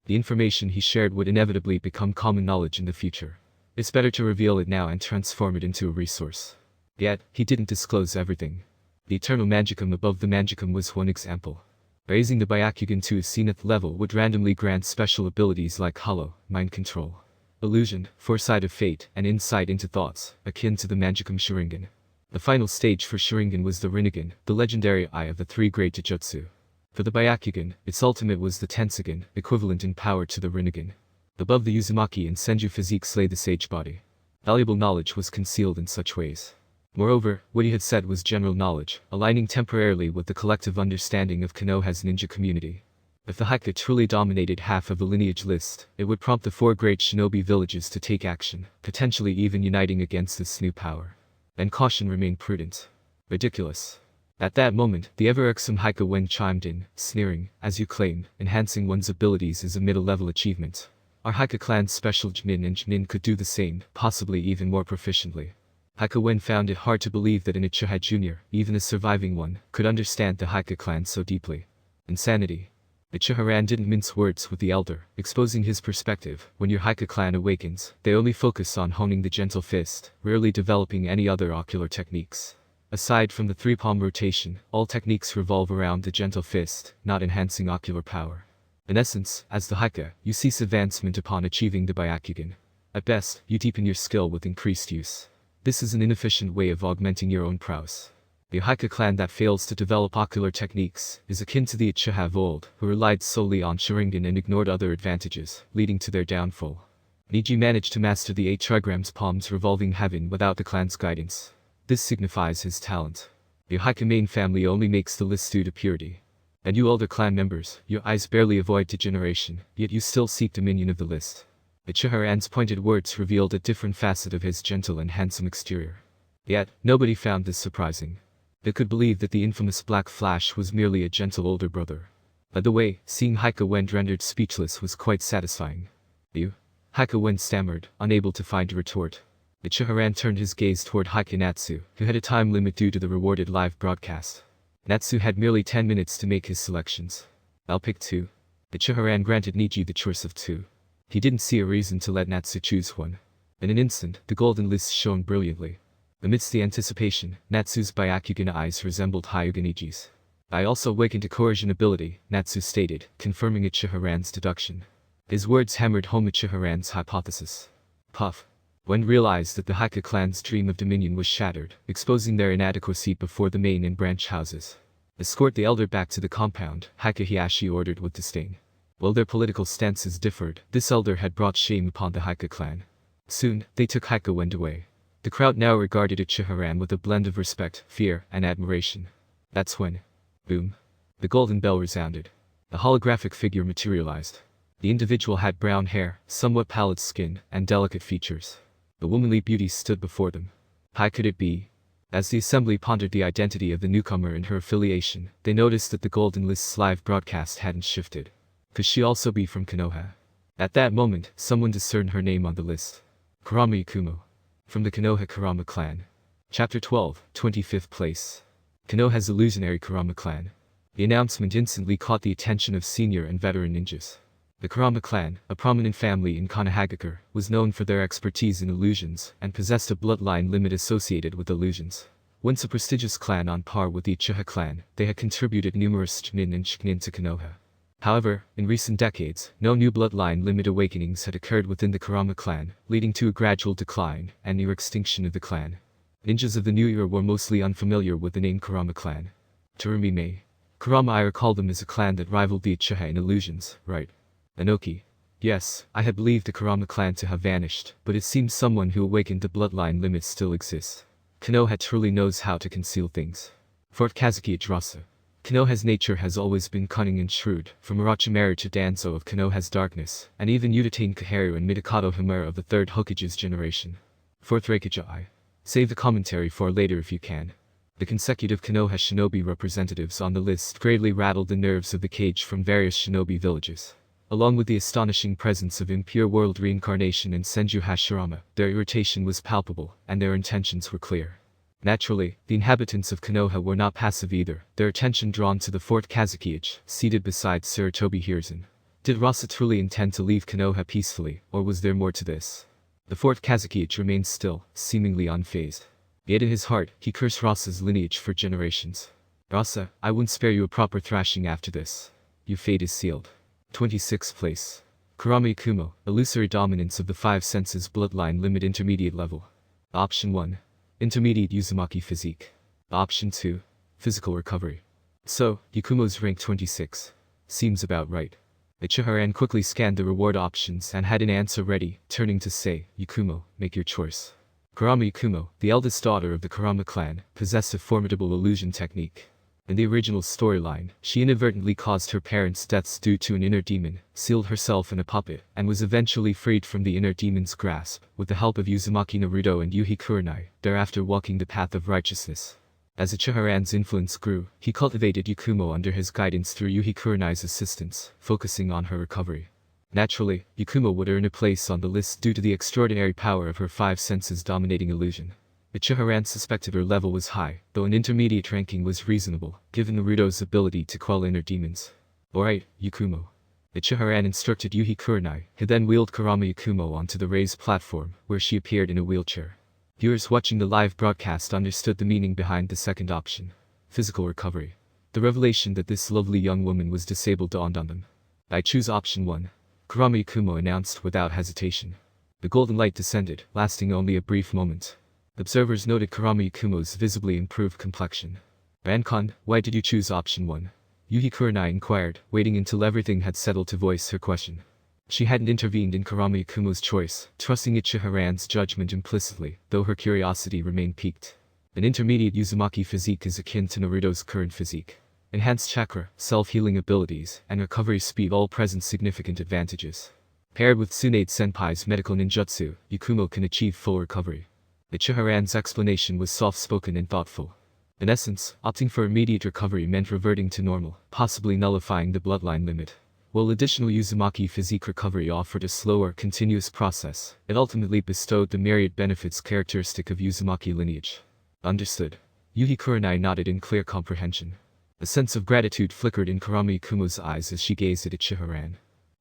The information he shared would inevitably become common knowledge in the future. It's better to reveal it now and transform it into a resource. Yet, he didn't disclose everything. The eternal Magicum above the Magicum was one example. Raising the Byakugan to a zenith level would randomly grant special abilities like Hollow, Mind Control, Illusion, Foresight of Fate, and Insight into Thoughts, akin to the Magicum Sharingan. The final stage for Sharingan was the Rinnegan, the legendary eye of the 3 great Jujutsu. For the Byakugan, its ultimate was the Tensegan, equivalent in power to the Rinnegan. Above the Uzumaki and Senju physiques lay the sage body. Valuable knowledge was concealed in such ways. Moreover, what he had said was general knowledge, aligning temporarily with the collective understanding of Konoha's ninja community. If the Hokage truly dominated half of the lineage list, it would prompt the 4 great shinobi villages to take action, potentially even uniting against this new power. And caution remained prudent. Ridiculous. At that moment, the ever-irksome Hokage Wen chimed in, sneering, as you claim, enhancing one's abilities is a middle-level achievement. Our Hokage clan's special Chunin and Chunin could do the same, possibly even more proficiently. Hokage Wen found it hard to believe that an Uchiha Jr., even a surviving one, could understand the Hokage clan so deeply. Insanity. Uchiha didn't mince words with the elder, exposing his perspective. When your Hokage clan awakens, they only focus on honing the gentle fist, rarely developing any other ocular techniques. Aside from the 3-palm rotation, all techniques revolve around the gentle fist, not enhancing ocular power. In essence, as the Hokage, you cease advancement upon achieving the Byakugan. At best, you deepen your skill with increased use. This is an inefficient way of augmenting your own prowess. The Hokage clan that fails to develop ocular techniques is akin to the Uchiha of old, who relied solely on Sharingan and ignored other advantages, leading to their downfall. Niji managed to master the 8 trigrams palms revolving heaven without the clan's guidance. This signifies his talent. The Hokage main family only makes the list due to purity. And you older clan members, your eyes barely avoid degeneration, yet you still seek dominion of the list. Uchiha-ran's pointed words revealed a different facet of his gentle and handsome exterior. Yet, nobody found this surprising. They could believe that the infamous Black Flash was merely a gentle older brother. By the way, seeing Hokage Wen rendered speechless was quite satisfying. You? Hokage Wen stammered, unable to find a retort. Uchiha turned his gaze toward Haiku Natsu, who had a time limit due to the rewarded live broadcast. Natsu had merely 10 minutes to make his selections. I'll pick 2. Uchiha granted Niji the choice of 2. He didn't see a reason to let Natsu choose one. In an instant, the golden list shone brilliantly. Amidst the anticipation, Natsu's Byakugan eyes resembled Hyuga Niji's. I also awakened to coercion ability, Natsu stated, confirming Uchiha deduction. His words hammered home Uchiha hypothesis. Puff. When realized that the Haiku clan's dream of dominion was shattered, exposing their inadequacy before the main and branch houses. Escort the elder back to the compound, Haiku Hiyashi ordered with disdain. While their political stances differed, this elder had brought shame upon the Haiku clan. Soon, they took Haiku away. The crowd now regarded Uchiha with a blend of respect, fear, and admiration. That's when. Boom. The golden bell resounded. A holographic figure materialized. The individual had brown hair, somewhat pallid skin, and delicate features. A womanly beauty stood before them. How could it be? As the assembly pondered the identity of the newcomer and her affiliation, they noticed that the Golden List's live broadcast hadn't shifted. Could she also be from Konoha? At that moment, someone discerned her name on the list. Kurama Yakumo. From the Konoha Kurama clan. Chapter 12, 25th place. Konoha's illusionary Kurama clan. The announcement instantly caught the attention of senior and veteran ninjas. The Kurama clan, a prominent family in Konohagakure, was known for their expertise in illusions and possessed a bloodline limit associated with illusions. Once a prestigious clan on par with the Uchiha clan, they had contributed numerous Chunin and Chunin to Konoha. However, in recent decades, no new bloodline limit awakenings had occurred within the Kurama clan, leading to a gradual decline and near extinction of the clan. Ninjas of the new era were mostly unfamiliar with the name Kurama clan. Terumi Mei. Kurama I recall them as a clan that rivaled the Uchiha in illusions, right? Anoki. Yes, I had believed the Kurama clan to have vanished, but it seems someone who awakened the bloodline limit still exists. Konoha truly knows how to conceal things. Fort Kazuki Rasa. Konoha's nature has always been cunning and shrewd, from Orochimaru to Danzo of Konoha's darkness, and even Udatain Kaharu and Mitakato Himura of the third Hokage's generation. Fourth Reikage I. Save the commentary for later if you can. The consecutive Konoha shinobi representatives on the list greatly rattled the nerves of the cage from various shinobi villages. Along with the astonishing presence of impure world reincarnation and Senju Hashirama, their irritation was palpable, and their intentions were clear. Naturally, the inhabitants of Konoha were not passive either, their attention drawn to the Fort Kazuki, seated beside Sarutobi Hiruzen. Did Rasa truly intend to leave Konoha peacefully, or was there more to this? The Fort Kazuki remained still, seemingly unfazed. Yet in his heart, he cursed Rasa's lineage for generations. Rasa, I wouldn't spare you a proper thrashing after this. Your fate is sealed. 26th place. Kurama Yakumo, illusory dominance of the five senses bloodline limit intermediate level. Option 1. Intermediate Uzumaki physique. Option 2. Physical recovery. So, Yakumo's rank 26. Seems about right. Uchiha quickly scanned the reward options and had an answer ready, turning to say, Yakumo, make your choice. Kurama Yakumo, the eldest daughter of the Kurama clan, possessed a formidable illusion technique. In the original storyline, she inadvertently caused her parents' deaths due to an inner demon, sealed herself in a puppet, and was eventually freed from the inner demon's grasp, with the help of Uzumaki Naruto and Yuhi Kurenai, thereafter walking the path of righteousness. As Uchiha influence grew, he cultivated Yakumo under his guidance through Yuhi Kurenai's assistance, focusing on her recovery. Naturally, Yakumo would earn a place on the list due to the extraordinary power of her five senses dominating illusion. Uchiha suspected her level was high, though an intermediate ranking was reasonable, given Naruto's ability to quell inner demons. Alright, Yakumo. Uchiha instructed Yuhi Kurenai, who then wheeled Kurama Yakumo onto the raised platform, where she appeared in a wheelchair. Viewers watching the live broadcast understood the meaning behind the second option. Physical recovery. The revelation that this lovely young woman was disabled dawned on them. I choose option 1. Kurama Yakumo announced without hesitation. The golden light descended, lasting only a brief moment. Observers noted Kurama Yakumo's visibly improved complexion. Rankon, why did you choose option 1? Yuhi Kurenai inquired, waiting until everything had settled to voice her question. She hadn't intervened in Kurama Yakumo's choice, trusting Uchiha judgment implicitly, though her curiosity remained piqued. An intermediate Uzumaki physique is akin to Naruto's current physique. Enhanced chakra, self-healing abilities, and recovery speed all present significant advantages. Paired with Tsunade Senpai's medical ninjutsu, Yakumo can achieve full recovery. Uchiha explanation was soft-spoken and thoughtful. In essence, opting for immediate recovery meant reverting to normal, possibly nullifying the bloodline limit. While additional Uzumaki physique recovery offered a slower, continuous process, it ultimately bestowed the myriad benefits characteristic of Uzumaki lineage. Understood. Yuhi Kurenai nodded in clear comprehension. A sense of gratitude flickered in Karami Kumo's eyes as she gazed at Uchiha.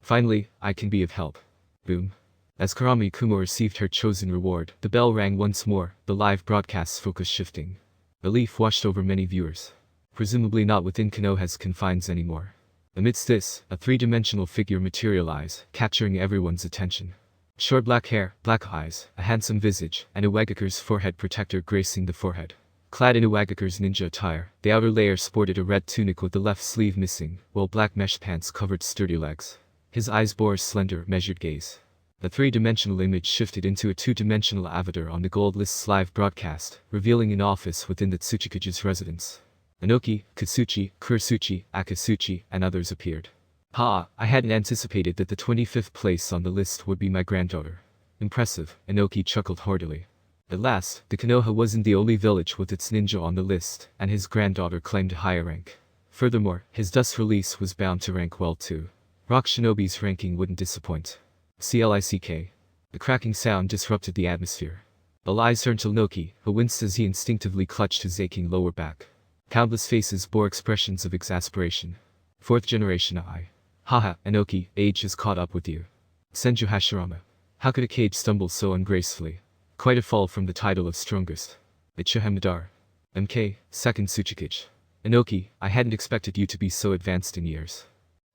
Finally, I can be of help. Boom. As Karami Kumo received her chosen reward, the bell rang once more, the live broadcast's focus shifting. Relief washed over many viewers. Presumably not within Konoha's confines anymore. Amidst this, a three-dimensional figure materialized, capturing everyone's attention. Short black hair, black eyes, a handsome visage, and Iwagakure's forehead protector gracing the forehead. Clad in Iwagakure's ninja attire, the outer layer sported a red tunic with the left sleeve missing, while black mesh pants covered sturdy legs. His eyes bore a slender, measured gaze. The three-dimensional image shifted into a two-dimensional avatar on the Gold List's live broadcast, revealing an office within the Tsuchikage's residence. Inoki, Katsuchi, Kurisuchi, Akatsuchi, and others appeared. Ha! I hadn't anticipated that the 25th place on the list would be my granddaughter. Impressive, Inoki chuckled heartily. At last, the Konoha wasn't the only village with its ninja on the list, and his granddaughter claimed a higher rank. Furthermore, his dust release was bound to rank well too. Rock Shinobi's ranking wouldn't disappoint. CLICK. The cracking sound disrupted the atmosphere. All eyes turned to Inoki, who winced as he instinctively clutched his aching lower back. Countless faces bore expressions of exasperation. Fourth generation I. Haha, Inoki, age has caught up with you. Senju Hashirama. How could a cage stumble so ungracefully? Quite a fall from the title of strongest. Uchiha Madara. MK, second Tsuchikage. Inoki, I hadn't expected you to be so advanced in years.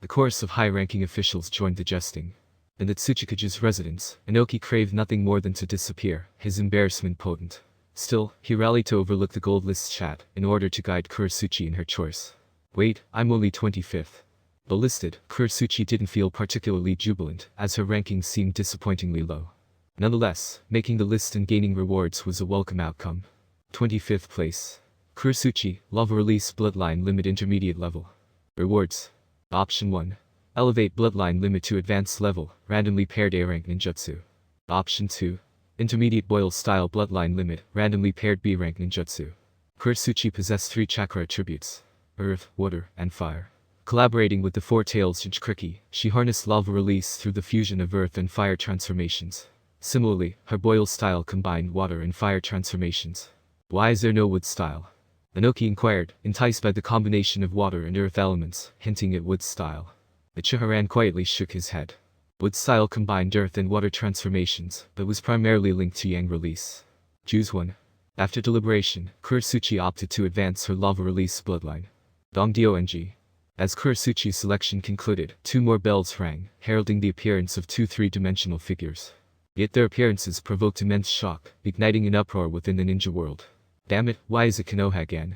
The chorus of high-ranking officials joined the jesting. In the Tsuchikage's residence, Inoki craved nothing more than to disappear, his embarrassment potent. Still, he rallied to overlook the Gold List's chat, in order to guide Kurisuchi in her choice. Wait, I'm only 25th. Though listed, Kurisuchi didn't feel particularly jubilant, as her ranking seemed disappointingly low. Nonetheless, making the list and gaining rewards was a welcome outcome. 25th place. Kurisuchi, Lava Release Bloodline Limit Intermediate Level. Rewards. Option 1. Elevate Bloodline Limit to Advanced Level, randomly paired A-Rank Ninjutsu. Option 2. Intermediate Boil Style Bloodline Limit, randomly paired B-Rank Ninjutsu. Kurisuchi possessed 3 chakra attributes: Earth, Water, and Fire. Collaborating with the Four-Tailed Jinchuriki, she harnessed Lava Release through the fusion of Earth and Fire transformations. Similarly, her Boil style combined Water and Fire transformations. Why is there no Wood style? Inoki inquired, enticed by the combination of Water and Earth elements, hinting at Wood style. Uchiha quietly shook his head. Wood style combined Earth and Water transformations, but was primarily linked to Yang Release. Choose one. After deliberation, Kurisuchi opted to advance her Lava Release bloodline. Dongdio-ng. As Kurisuchi's selection concluded, 2 more bells rang, heralding the appearance of 2 three-dimensional figures. Yet their appearances provoked immense shock, igniting an uproar within the ninja world. Damn it, why is it Konoha again?